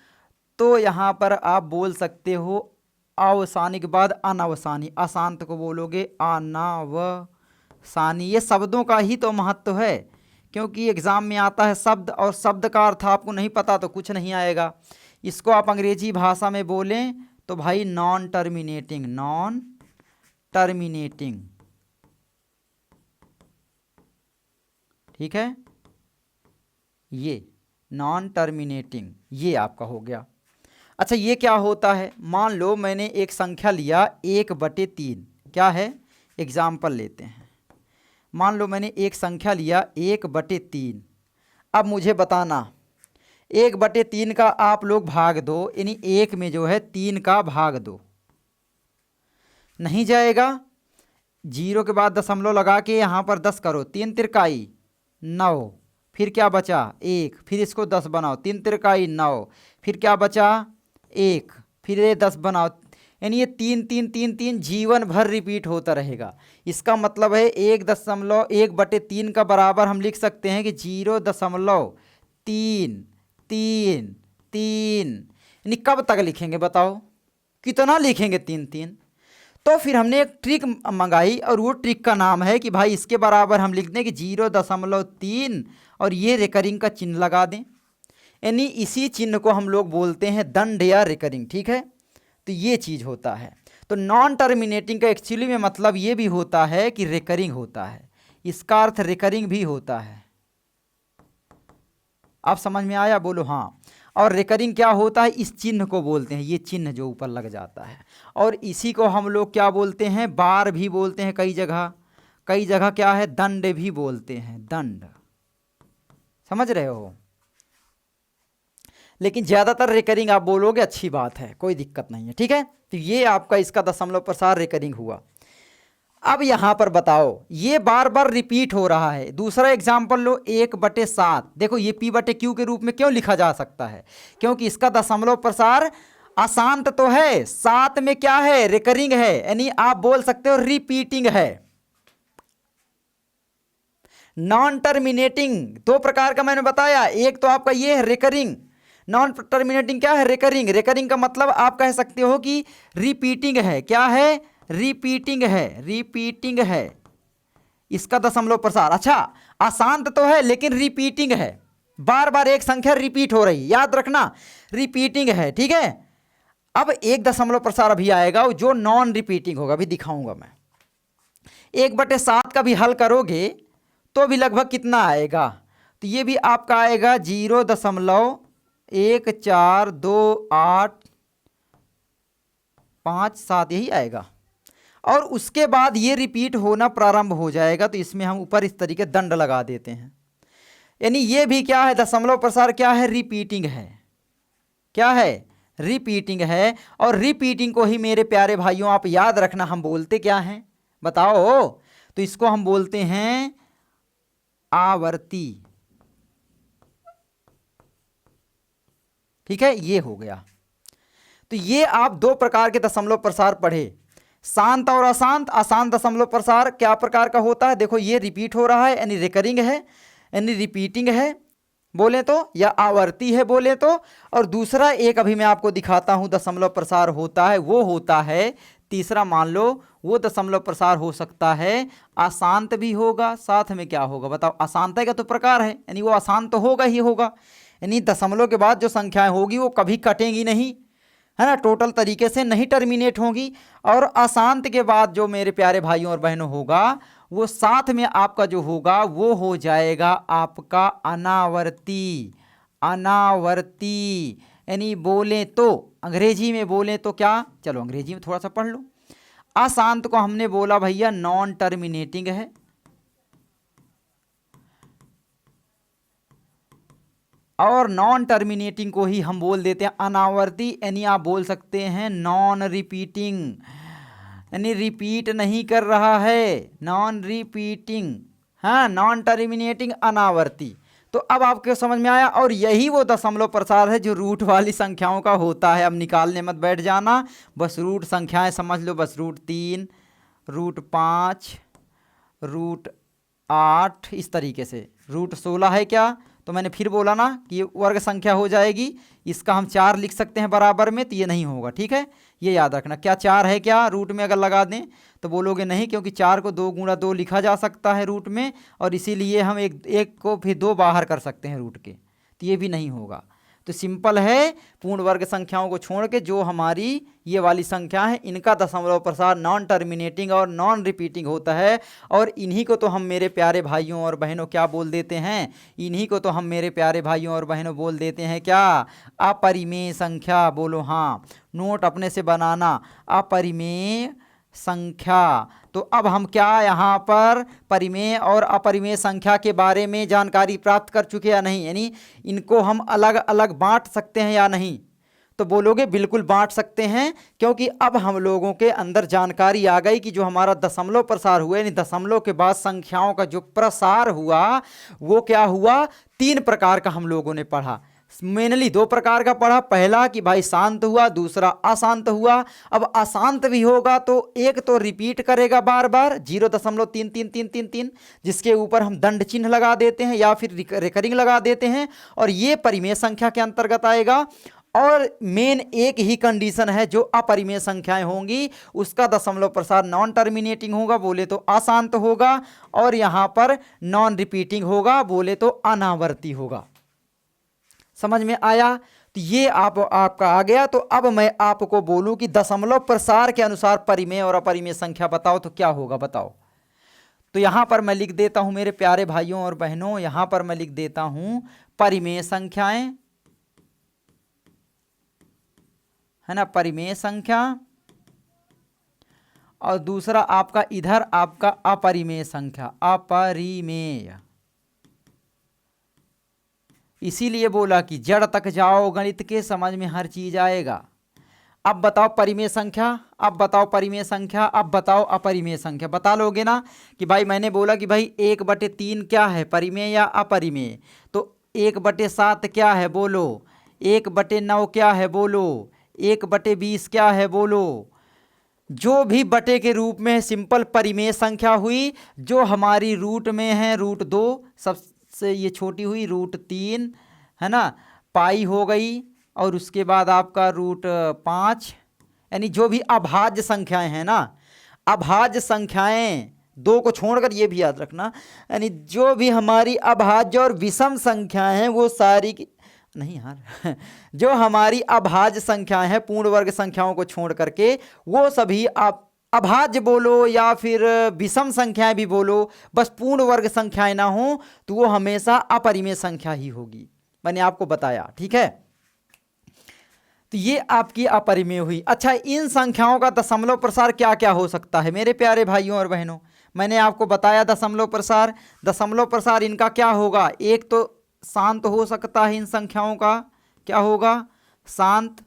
तो यहां पर आप बोल सकते हो अवसानी के बाद अनवसानी, अशांत को बोलोगे अनावसानी। ये शब्दों का ही तो महत्व है, क्योंकि एग्जाम में आता है शब्द, और शब्द का अर्थ आपको नहीं पता तो कुछ नहीं आएगा। इसको आप अंग्रेजी भाषा में बोलें तो भाई नॉन टर्मिनेटिंग, नॉन टर्मिनेटिंग, ठीक है, ये नॉन टर्मिनेटिंग, ये आपका हो गया। अच्छा, ये क्या होता है, मान लो मैंने एक संख्या लिया 1/3, क्या है, एग्जाम्पल लेते हैं, मान लो मैंने एक संख्या लिया 1/3, अब मुझे बताना 1/3 का आप लोग भाग दो, यानी 1 में जो है 3 का भाग दो, नहीं जाएगा, जीरो के बाद दशमलव लगा के यहाँ पर 10 करो, 3 तिरकाई 9, फिर क्या बचा 1, फिर इसको 10 बनाओ, 3 तिरकाई 9, फिर क्या बचा 1, फिर ये 10 बनाओ, यानी ये 3 3 3 3 जीवन भर रिपीट होता रहेगा। इसका मतलब है 1/3 का बराबर हम लिख सकते हैं कि 0.3 3 3, यानी कब तक लिखेंगे बताओ, कितना लिखेंगे 3 3। तो फिर हमने एक ट्रिक मंगाई, और वो ट्रिक का नाम है कि भाई इसके बराबर हम लिख दें कि 0.3 और ये रिकरिंग का चिन्ह लगा दें, यानी इसी चिन्ह को हम लोग बोलते हैं दंड या रिकरिंग, ठीक है। तो ये चीज़ होता है। तो नॉन टर्मिनेटिंग का एक्चुअली में मतलब ये भी होता है कि रिकरिंग होता है, इसका अर्थ रिकरिंग भी होता है। आप समझ में आया, बोलो हाँ। और रिकरिंग क्या होता है, इस चिन्ह को बोलते हैं, ये चिन्ह जो ऊपर लग जाता है, और इसी को हम लोग क्या बोलते हैं, बार भी बोलते हैं, कई जगह क्या है, दंड भी बोलते हैं, दंड, समझ रहे हो। लेकिन ज़्यादातर रिकरिंग आप बोलोगे, अच्छी बात है, कोई दिक्कत नहीं है, ठीक है। तो ये आपका इसका दशमलव प्रसार रिकरिंग हुआ। अब यहाँ पर बताओ, ये बार बार रिपीट हो रहा है। दूसरा एग्जाम्पल लो, 1/7, देखो ये P/Q के रूप में क्यों लिखा जा सकता है, क्योंकि इसका दशमलव प्रसार अशांत तो है, साथ में क्या है, रिकरिंग है, यानी आप बोल सकते हो रिपीटिंग है। नॉन टर्मिनेटिंग दो प्रकार का मैंने बताया, एक तो आपका ये है रिकरिंग, नॉन टर्मिनेटिंग क्या है, रिकरिंग। रिकरिंग का मतलब आप कह सकते हो कि रिपीटिंग है, क्या है, रिपीटिंग है, रिपीटिंग है इसका दशमलव प्रसार। अच्छा, अशांत तो है लेकिन रिपीटिंग है, बार बार एक संख्या रिपीट हो रही, याद रखना रिपीटिंग है, ठीक है। अब एक दशमलव प्रसार अभी आएगा जो नॉन रिपीटिंग होगा, अभी दिखाऊंगा मैं। 1/7 का भी हल करोगे तो भी लगभग कितना आएगा, तो ये भी आपका आएगा 0.142857, यही आएगा। और उसके बाद ये रिपीट होना प्रारंभ हो जाएगा, तो इसमें हम ऊपर इस तरीके दंड लगा देते हैं, यानी ये भी क्या है, दशमलव प्रसार क्या है, रिपीटिंग है, क्या है, रिपीटिंग है। और रिपीटिंग को ही मेरे प्यारे भाइयों आप याद रखना, हम बोलते क्या हैं बताओ, तो इसको हम बोलते हैं आवर्ती, ठीक है, ये हो गया। तो ये आप दो प्रकार के दशमलव प्रसार पढ़े, शांत और अशांत। अशांत दशमलव प्रसार क्या प्रकार का होता है, देखो ये रिपीट हो रहा है यानी रिकरिंग है, यानी रिपीटिंग है बोले तो, या आवर्ती है बोले तो। और दूसरा एक अभी मैं आपको दिखाता हूं दशमलव प्रसार होता है, वो होता है तीसरा मान लो वो दशमलव प्रसार हो सकता है अशांत भी होगा, साथ में क्या होगा बताओ, अशांत का तो प्रकार है, यानी वो अशांत तो होगा ही होगा, यानी दशमलव के बाद जो संख्याएं होगी वो कभी कटेंगी नहीं, है ना, टोटल तरीके से नहीं टर्मिनेट होंगी। और अशांत के बाद जो मेरे प्यारे भाइयों और बहनों होगा वो साथ में आपका जो होगा वो हो जाएगा आपका अनावर्ती। अनावर्ती यानी बोले तो अंग्रेजी में बोले तो क्या, चलो अंग्रेजी में थोड़ा सा पढ़ लो। अशांत को हमने बोला भैया नॉन टर्मिनेटिंग है, और नॉन टर्मिनेटिंग को ही हम बोल देते हैं अनावर्ती, यानी आप बोल सकते हैं नॉन रिपीटिंग, यानी रिपीट नहीं कर रहा है, नॉन रिपीटिंग, हाँ, नॉन टर्मिनेटिंग अनावर्ती। तो अब आपको समझ में आया, और यही वो दशमलव प्रसार है जो रूट वाली संख्याओं का होता है। अब निकालने मत बैठ जाना, बस रूट संख्याएं समझ लो, बस √3, √5, √8, इस तरीके से। √16 है क्या, तो मैंने फिर बोला ना कि ये वर्ग संख्या हो जाएगी, इसका हम 4 लिख सकते हैं बराबर में, तो ये नहीं होगा, ठीक है, ये याद रखना। क्या 4 है क्या रूट में अगर लगा दें तो बोलोगे नहीं, क्योंकि 4 को 2 × 2 लिखा जा सकता है रूट में, और इसीलिए हम एक को फिर 2 बाहर कर सकते हैं रूट के, तो ये भी नहीं होगा। तो सिंपल है, पूर्ण वर्ग संख्याओं को छोड़ के जो हमारी ये वाली संख्या है इनका दशमलव प्रसार नॉन टर्मिनेटिंग और नॉन रिपीटिंग होता है। और इन्हीं को तो हम मेरे प्यारे भाइयों और बहनों क्या बोल देते हैं, इन्हीं को तो हम मेरे प्यारे भाइयों और बहनों बोल देते हैं क्या, अपरिमेय संख्या। बोलो हाँ, नोट अपने से बनाना, अपरिमेय संख्या। तो अब हम क्या यहाँ पर परिमेय और अपरिमेय संख्या के बारे में जानकारी प्राप्त कर चुके या नहीं, यानी इनको हम अलग अलग बांट सकते हैं या नहीं, तो बोलोगे बिल्कुल बांट सकते हैं, क्योंकि अब हम लोगों के अंदर जानकारी आ गई कि जो हमारा दशमलव प्रसार हुआ, यानी दशमलव के बाद संख्याओं का जो प्रसार हुआ वो क्या हुआ, 3 प्रकार का हम लोगों ने पढ़ा। मेनली 2 प्रकार का पढ़ा, पहला कि भाई शांत हुआ, दूसरा अशांत हुआ। अब अशांत भी होगा तो एक तो रिपीट करेगा बार बार 0.3333, जिसके ऊपर हम दंड चिन्ह लगा देते हैं या फिर रिकरिंग लगा देते हैं, और ये परिमेय संख्या के अंतर्गत आएगा। और मेन एक ही कंडीशन है, जो अपरिमेय संख्याएं होंगी उसका दशमलव प्रसार नॉन टर्मिनेटिंग होगा, बोले तो अशांत होगा, और यहाँ पर नॉन रिपीटिंग होगा, बोले तो अनावर्ती होगा। समझ में आया, तो ये आपका आ गया। तो अब मैं आपको बोलूं कि दशमलव प्रसार के अनुसार परिमेय और अपरिमेय संख्या बताओ तो क्या होगा, बताओ। तो यहां पर मैं लिख देता हूं मेरे प्यारे भाइयों और बहनों, यहां पर मैं लिख देता हूं परिमेय संख्याएं, है ना, परिमेय संख्या, और दूसरा आपका इधर आपका अपरिमेय संख्या, अपरिमेय। इसीलिए बोला कि जड़ तक जाओ गणित के, समझ में हर चीज आएगा। अब बताओ परिमेय संख्या, अब बताओ परिमेय संख्या, अब बताओ अपरिमेय संख्या। बता लोगे ना कि भाई मैंने बोला कि भाई 1/3 क्या है, परिमेय या अपरिमेय, तो 1/7 क्या है बोलो, 1/9 क्या है बोलो, 1/20 क्या है बोलो। जो भी बटे के रूप में सिंपल परिमेय संख्या हुई, जो हमारी रूट में है √2, सबसे ये छोटी हुई √3, है ना, पाई हो गई, और उसके बाद आपका √5, यानी जो भी अभाज्य संख्याएं हैं ना, अभाज्य संख्याएं 2 को छोड़कर, ये भी याद रखना, यानी जो भी हमारी अभाज्य और विषम संख्याएं हैं वो सारी की नहीं यार जो हमारी अभाज्य संख्याएं हैं पूर्ण वर्ग संख्याओं को छोड़ करके, वो सभी आप अभाज्य बोलो या फिर विषम संख्याएं भी बोलो, बस पूर्ण वर्ग संख्याएं ना हो तो वो हमेशा अपरिमेय संख्या ही होगी। मैंने आपको बताया, ठीक है। तो ये आपकी अपरिमेय हुई। अच्छा, इन संख्याओं का दशमलव प्रसार क्या क्या हो सकता है मेरे प्यारे भाइयों और बहनों, मैंने आपको बताया दशमलव प्रसार। दशमलव प्रसार इनका क्या होगा, एक तो शांत हो सकता है, इन संख्याओं का क्या होगा, शांत।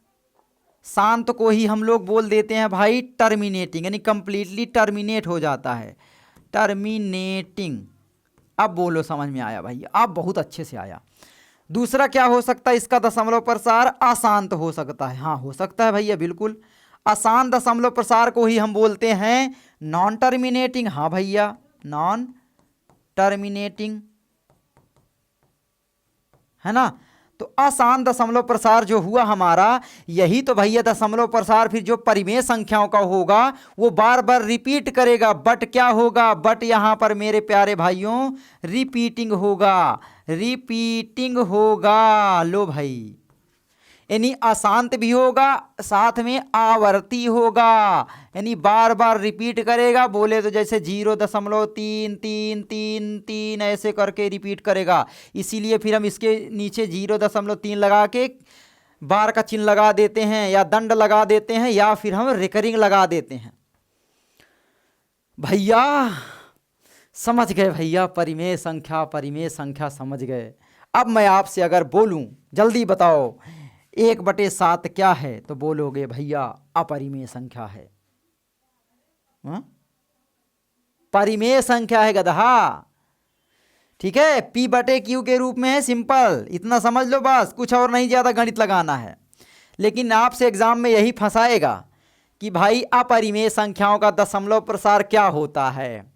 शांत को ही हम लोग बोल देते हैं भाई टर्मिनेटिंग, यानी कंप्लीटली टर्मिनेट हो जाता है, टर्मिनेटिंग। अब बोलो समझ में आया भाई, अब बहुत अच्छे से आया। दूसरा क्या हो सकता है इसका दशमलव प्रसार, अशांत हो सकता है। हाँ हो सकता है भैया, बिल्कुल। अशांत दशमलव प्रसार को ही हम बोलते हैं नॉन टर्मिनेटिंग। हाँ भैया, नॉन टर्मिनेटिंग, है ना। तो अशांत दशमलव प्रसार जो हुआ हमारा, यही तो भैया दशमलव प्रसार फिर जो परिमेय संख्याओं का होगा वो बार बार रिपीट करेगा। बट क्या होगा, बट यहाँ पर मेरे प्यारे भाइयों रिपीटिंग होगा, रिपीटिंग होगा। लो भाई, यानी अशांत भी होगा, साथ में आवर्ती होगा, यानी बार बार रिपीट करेगा। बोले तो जैसे 0.33333 ऐसे करके रिपीट करेगा। इसीलिए फिर हम इसके नीचे 0.3 लगा के बार का चिन्ह लगा देते हैं, या दंड लगा देते हैं, या फिर हम रिकरिंग लगा देते हैं। भैया समझ गए भैया, परिमेय संख्या समझ गए। अब मैं आपसे अगर बोलूं, जल्दी बताओ 1/7 क्या है, तो बोलोगे भैया अपरिमेय संख्या है। परिमेय संख्या है गधा। ठीक है, P/Q के रूप में है, सिंपल, इतना समझ लो बस, कुछ और नहीं ज़्यादा गणित लगाना है। लेकिन आपसे एग्जाम में यही फंसाएगा कि भाई अपरिमेय संख्याओं का दशमलव प्रसार क्या होता है,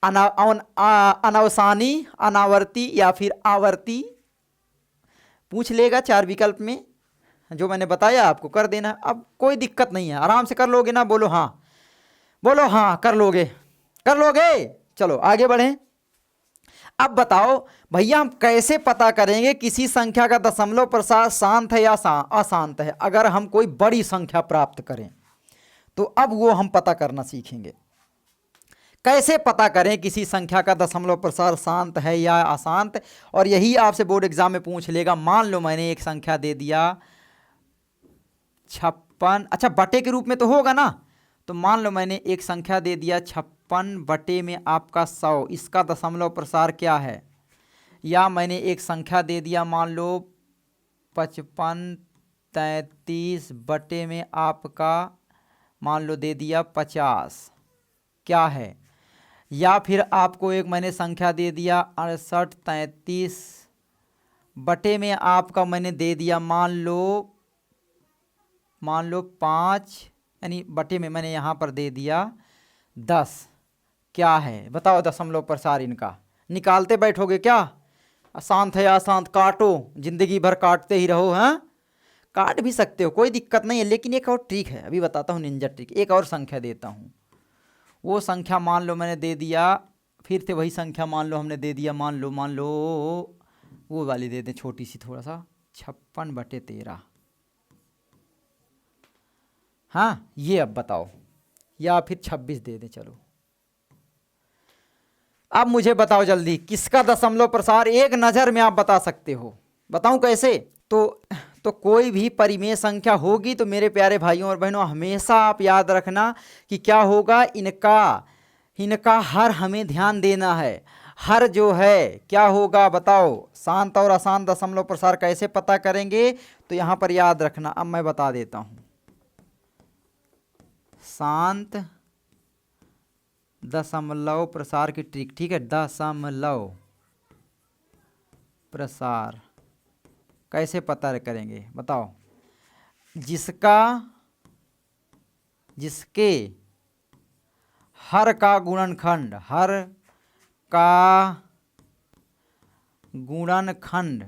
अनावसानी, अनावर्ती या फिर आवर्ती। पूछ लेगा 4 विकल्प में, जो मैंने बताया आपको कर देना। अब कोई दिक्कत नहीं है, आराम से कर लोगे ना, बोलो हाँ, बोलो हाँ, कर लोगे, कर लोगे। चलो आगे बढ़ें। अब बताओ भैया हम कैसे पता करेंगे किसी संख्या का दशमलव प्रसार शांत है या अशांत है। अगर हम कोई बड़ी संख्या प्राप्त करें तो अब वो हम पता करना सीखेंगे। कैसे पता करें किसी संख्या का दशमलव प्रसार शांत है या अशांत, और यही आपसे बोर्ड एग्जाम में पूछ लेगा। मान लो मैंने एक संख्या दे दिया 56, अच्छा बटे के रूप में तो होगा ना, तो मान लो मैंने एक संख्या दे दिया 56 बटे में आपका 100, इसका दशमलव प्रसार क्या है। या मैंने एक संख्या दे दिया मान लो 5533 बटे में आपका मान लो दे दिया 50, क्या है। या फिर आपको एक मैंने संख्या दे दिया 6833 बटे में आपका मैंने दे दिया मान लो 5, यानी बटे में मैंने यहाँ पर दे दिया 10, क्या है बताओ दशमलव प्रसार इनका। निकालते बैठोगे क्या, अशांत है या अशांत, काटो, जिंदगी भर काटते ही रहो। हाँ काट भी सकते हो, कोई दिक्कत नहीं है, लेकिन एक और ट्रिक है, अभी बताता हूँ निंजा ट्रिक। एक और संख्या देता हूँ, वो संख्या मान लो मैंने दे दिया, फिर से वही संख्या मान लो हमने दे दिया, मान लो वो वाली दे दें छोटी सी थोड़ा सा, 56/13। हाँ ये अब बताओ, या फिर 26 दे दें, चलो। अब मुझे बताओ जल्दी किसका दशमलव प्रसार एक नज़र में आप बता सकते हो। बताऊं कैसे, तो कोई भी परिमेय संख्या होगी तो मेरे प्यारे भाइयों और बहनों हमेशा आप याद रखना कि क्या होगा, इनका हर हमें ध्यान देना है। हर जो है क्या होगा बताओ, शांत और अशांत दशमलव प्रसार कैसे पता करेंगे, तो यहाँ पर याद रखना। अब मैं बता देता हूँ, शांत दशमलव प्रसार की ट्रिक, ठीक है। दशमलव प्रसार कैसे पता करेंगे बताओ, जिसके हर का गुणनखंड, हर का गुणनखंड,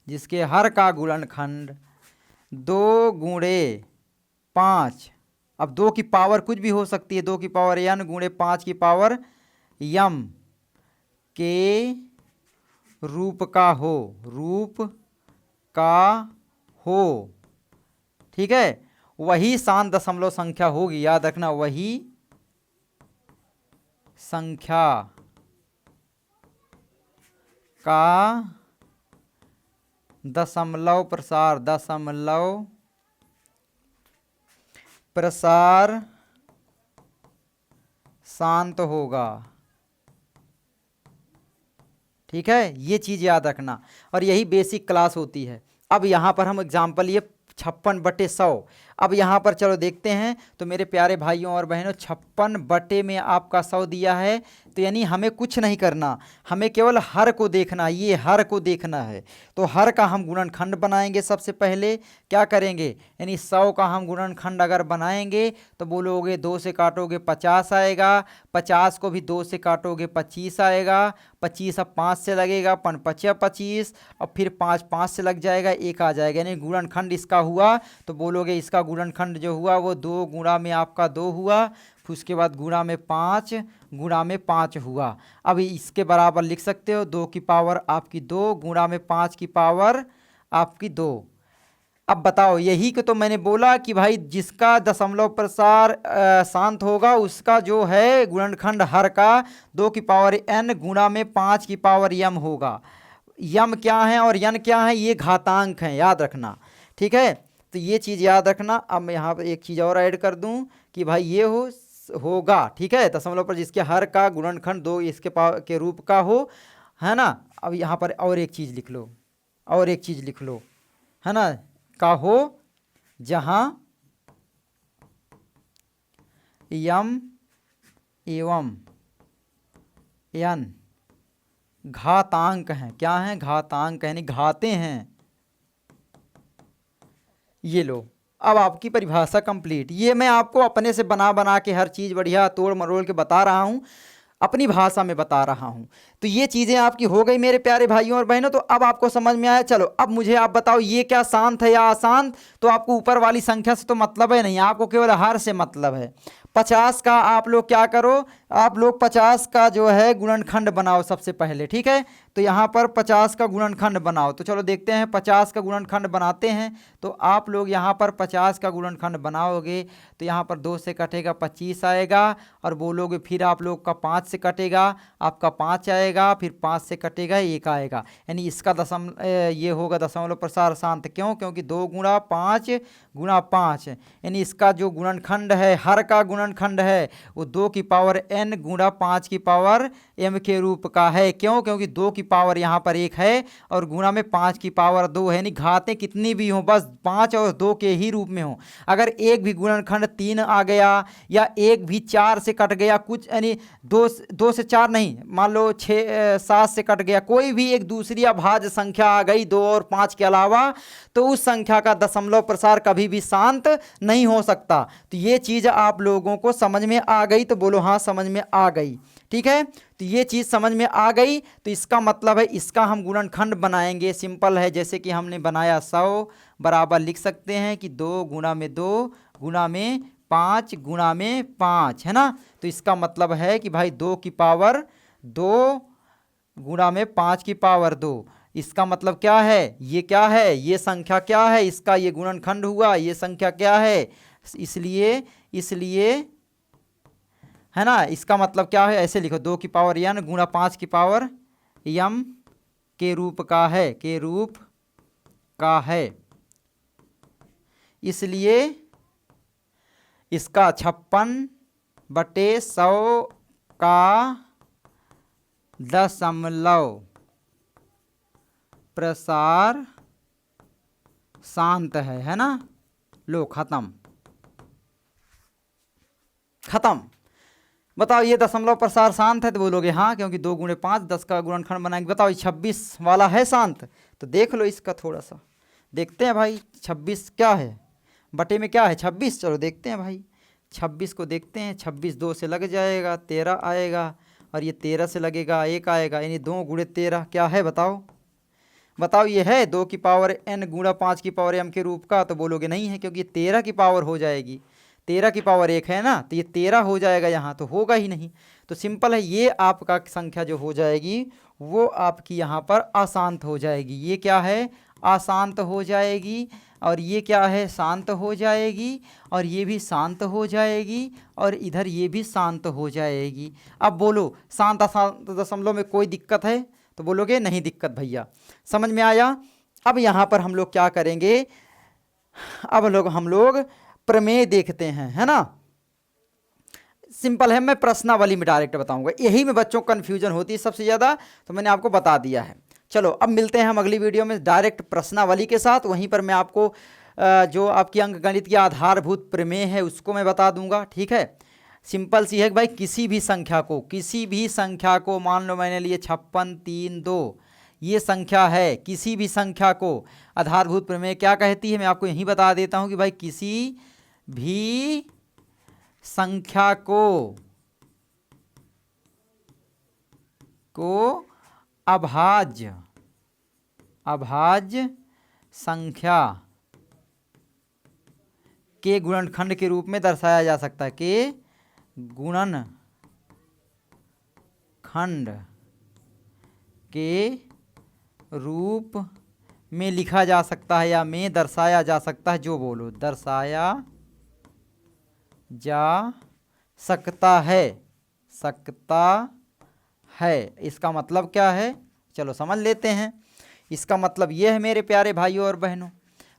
जिसके हर का गुणनखंड 2 गुणे 5, अब 2 की पावर कुछ भी हो सकती है, 2 की पावर n गुणे 5 की पावर m के रूप का हो, ठीक है। वही शांत दशमलव संख्या होगी, याद रखना, वही संख्या का दशमलव प्रसार शांत होगा, ठीक है। ये चीज़ याद रखना, और यही बेसिक क्लास होती है। अब यहाँ पर हम एग्जाम्पल लिए 56/100, अब यहाँ पर चलो देखते हैं। तो मेरे प्यारे भाइयों और बहनों 56 बटे में आपका 100 दिया है, तो यानी हमें कुछ नहीं करना, हमें केवल हर को देखना, ये हर को देखना है। तो हर का हम गुणनखंड बनाएंगे। सबसे पहले क्या करेंगे, यानी 100 का हम गुणनखंड अगर बनाएंगे तो बोलोगे 2 से काटोगे 50 आएगा, 50 को भी 2 से काटोगे 25 आएगा, 25 अब 5 से लगेगा, 5 25, और फिर 5 5 से लग जाएगा, 1 आ जाएगा, यानी गुणनखंड इसका हुआ। तो बोलोगे इसका गुणनखंड जो हुआ वो 2 गुणा में आपका 2 हुआ, फिर उसके बाद गुणा में 5 गुणा में 5 हुआ। अब इसके बराबर लिख सकते हो 2 की पावर आपकी 2 गुणा में 5 की पावर आपकी 2। अब बताओ, यही को तो मैंने बोला कि भाई जिसका दशमलव प्रसार शांत होगा उसका जो है गुणनखंड हर का 2 की पावर n गुणा में 5 की पावर m होगा। यम क्या है और यन क्या है, ये घातांक हैं, याद रखना, ठीक है। तो ये चीज़ याद रखना। अब मैं यहाँ पर एक चीज़ और ऐड कर दूँ कि भाई ये होगा, ठीक है, दशमलव पर जिसके हर का गुणनखंड 2 इसके के रूप का हो, है ना। अब यहाँ पर और एक चीज़ लिख लो, और एक चीज़ लिख लो, है ना, का हो जहाँ यम एवं यन घातांक हैं। क्या हैं, घातांक यानी घाते हैं। ये लो, अब आपकी परिभाषा कंप्लीट। ये मैं आपको अपने से बना बना के हर चीज़ बढ़िया तोड़ मरोड़ के बता रहा हूँ, अपनी भाषा में बता रहा हूँ। तो ये चीज़ें आपकी हो गई मेरे प्यारे भाइयों और बहनों। तो अब आपको समझ में आया। चलो अब मुझे आप बताओ ये क्या शांत है या अशांत। तो आपको ऊपर वाली संख्या से तो मतलब है नहीं, आपको केवल हर से मतलब है। 50 का आप लोग क्या करो, आप लोग 50 का जो है गुणनखंड बनाओ सबसे पहले, ठीक है। तो यहाँ पर 50 का गुणनखंड बनाओ। तो चलो देखते हैं 50 का गुणनखंड बनाते हैं। तो आप लोग यहाँ पर 50 का गुणनखंड बनाओगे तो यहाँ पर 2 से कटेगा 25 आएगा, और बोलोगे फिर आप लोग का 5 से कटेगा आपका 5 आएगा, फिर 5 से कटेगा 1 आएगा, यानी इसका ये होगा दशमलव प्रसार शांत। क्यों, क्योंकि 2 गुणा 5 गुणा 5, यानी इसका जो गुणनखंड है हर का गुणनखंड है वो 2 की पावर n गुणा 5 की पावर m के रूप का है। क्यों, क्योंकि 2 की पावर यहाँ पर 1 है और गुणा में 5 की पावर 2 है, यानी घातें कितनी भी हों बस 5 और 2 के ही रूप में हो। अगर एक भी गुणनखंड 3 आ गया या एक भी 4 से कट गया, कुछ यानी 2 से 4 नहीं, मान लो 6 7 से कट गया, कोई भी एक दूसरी अभाज्य संख्या आ गई 2 और 5 के अलावा, तो उस संख्या का दशमलव प्रसार कभी भी शांत नहीं हो सकता। तो ये चीज़ आप लोगों को समझ में आ गई, तो बोलो हाँ समझ में आ गई, ठीक है। तो ये चीज़ समझ में आ गई, तो इसका मतलब है इसका हम गुणनखंड बनाएंगे। सिंपल है, जैसे कि हमने बनाया 100 बराबर लिख सकते हैं कि 2 गुणा में 2 गुणा में 5 गुणा में 5, है ना। तो इसका मतलब है कि भाई 2 की पावर 2 गुणा में 5 की पावर 2। इसका मतलब क्या है, ये क्या है, ये संख्या क्या है, इसका ये गुणनखंड हुआ, ये संख्या क्या है, इसलिए है ना। इसका मतलब क्या है, ऐसे लिखो 2 की पावर n गुणा 5 की पावर m के रूप का है, के रूप का है। इसलिए इसका 56/100 का दशमलव प्रसार शांत है ना। लो खत्म, खत्म। बताओ ये दशमलव प्रसार शांत है, तो बोलोगे हाँ, क्योंकि 2 गुणे 5 10 का गुणनखंड बनाएंगे। बताओ 26 वाला है शांत, तो देख लो इसका थोड़ा सा देखते हैं भाई। 26 क्या है, बटे में क्या है 26, चलो देखते हैं भाई 26 को देखते हैं। 26 2 से लग जाएगा 13 आएगा, और ये 13 से लगेगा 1 आएगा, यानी 2 गुणे 13 क्या है बताओ। बताओ ये है 2 की पावर n गुणा 5 की पावर m के रूप का, तो बोलोगे नहीं है, क्योंकि 13 की पावर हो जाएगी, 13 की पावर 1 है ना, तो ये 13 हो जाएगा यहाँ, तो होगा ही नहीं। तो सिंपल है, ये आपका संख्या जो हो जाएगी वो आपकी यहाँ पर अशांत हो जाएगी। ये क्या है, अशांत हो जाएगी, और ये क्या है, शांत हो जाएगी, और ये भी शांत हो जाएगी, और इधर ये भी शांत हो जाएगी। अब बोलो शांत अशांत दशमलव में कोई दिक्कत है, तो बोलोगे नहीं दिक्कत भैया। समझ में आया। अब यहाँ पर हम लोग क्या करेंगे, अब हम लोग प्रमेय देखते हैं, है ना। सिंपल है, मैं प्रश्नावली में डायरेक्ट बताऊंगा, यही में बच्चों को कन्फ्यूजन होती है सबसे ज़्यादा, तो मैंने आपको बता दिया है। चलो अब मिलते हैं हम अगली वीडियो में डायरेक्ट प्रश्नावली के साथ। वहीं पर मैं आपको जो आपकी अंकगणित की आधारभूत प्रमेय है उसको मैं बता दूंगा। ठीक है, सिंपल सी है कि भाई किसी भी संख्या को मान लो मैंने लिए 56 3 2, ये संख्या है, किसी भी संख्या को आधारभूत प्रमेय क्या कहती है मैं आपको यही बता देता हूं कि भाई किसी भी संख्या को अभाज्य संख्या के गुणनखंड के रूप में दर्शाया जा सकता है, के गुणनखंड के रूप में लिखा जा सकता है या में दर्शाया जा सकता है, जो बोलो दर्शाया जा सकता है। इसका मतलब क्या है, चलो समझ लेते हैं। इसका मतलब ये है मेरे प्यारे भाइयों और बहनों,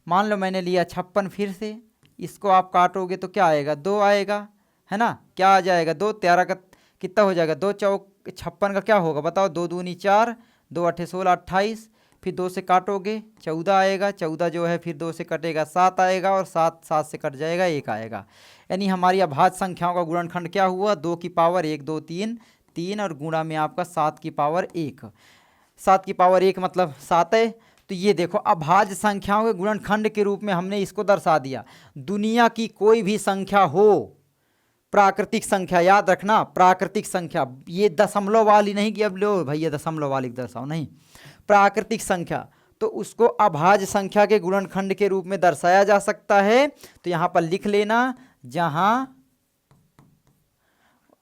मान लो मैंने लिया 56, फिर से इसको आप काटोगे तो क्या आएगा, 2 आएगा, है ना। क्या आ जाएगा, 2 13 का कितना हो जाएगा, 2 चौक 56 का क्या होगा बताओ, 2 दूनी 4, 2 8 16 28, फिर 2 से काटोगे 14 आएगा, 14 जो है फिर 2 से कटेगा 7 आएगा, और 7 से कट जाएगा 1 आएगा। यानी हमारी अभाज्य संख्याओं का गुणनखंड क्या हुआ, 2 की पावर 1 2 3 3 और गुणा में आपका 7 की पावर 1, 7 की पावर 1 मतलब 7 है। तो ये देखो अभाज्य संख्याओं के गुणनखंड के रूप में हमने इसको दर्शा दिया। दुनिया की कोई भी संख्या हो, प्राकृतिक संख्या, याद रखना प्राकृतिक संख्या, ये दशमलव वाली नहीं कि अब लो भैया दशमलव वाली दर्शाओ, नहीं, प्राकृतिक संख्या, तो उसको अभाज्य संख्या के गुणनखंड के रूप में दर्शाया जा सकता है। तो यहाँ पर लिख लेना, जहां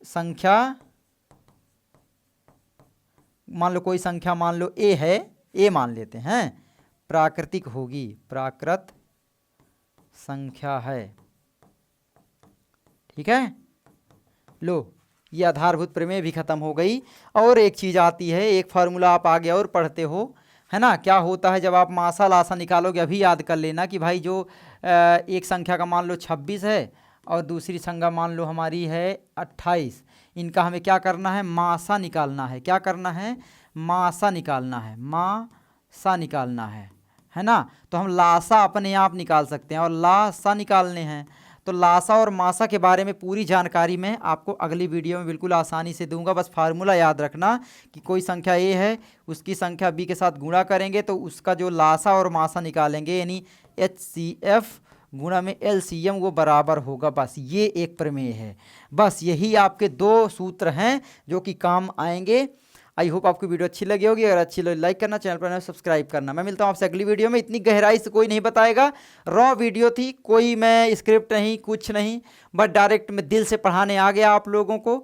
संख्या, मान लो कोई संख्या मान लो a है, a मान लेते हैं, प्राकृतिक होगी, प्राकृत संख्या है। ठीक है, लो ये आधारभूत प्रमेय भी खत्म हो गई। और एक चीज आती है, एक फार्मूला आप आगे और पढ़ते हो, है ना। क्या होता है जब आप मासा लासा निकालोगे, अभी याद कर लेना कि भाई जो एक संख्या का मान लो 26 है और दूसरी संख्या मान लो हमारी है 28, इनका हमें क्या करना है, मासा निकालना है। क्या करना है, मासा निकालना है, मासा निकालना है ना। तो हम लासा अपने आप निकाल सकते हैं और लासा निकालने हैं। तो लासा और मासा के बारे में पूरी जानकारी मैं आपको अगली वीडियो में बिल्कुल आसानी से दूंगा। बस फार्मूला याद रखना कि कोई संख्या ए है, उसकी संख्या बी के साथ गुणा करेंगे तो उसका जो लासा और मासा निकालेंगे, यानी HCF गुणा में LCM वो बराबर होगा। बस ये एक प्रमेय है, बस यही आपके 2 सूत्र हैं जो कि काम आएंगे। आई होप आपको वीडियो अच्छी लगी होगी, अगर अच्छी लगी लाइक करना, चैनल पर सब्सक्राइब करना। मैं मिलता हूँ आपसे अगली वीडियो में। इतनी गहराई से कोई नहीं बताएगा, रॉ वीडियो थी, कोई मैं स्क्रिप्ट नहीं कुछ नहीं, बट डायरेक्ट मैं दिल से पढ़ाने आ गया आप लोगों को।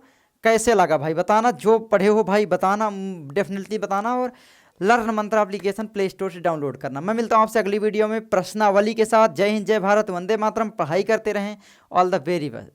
कैसे लगा भाई बताना, जो पढ़े हो भाई बताना, डेफिनेटली बताना। और लर्न मंत्र एप्लीकेशन प्ले स्टोर से डाउनलोड करना। मैं मिलता हूँ आपसे अगली वीडियो में प्रश्नावली के साथ। जय हिंद, जय भारत, वंदे मातरम। पढ़ाई करते रहें। All the very best.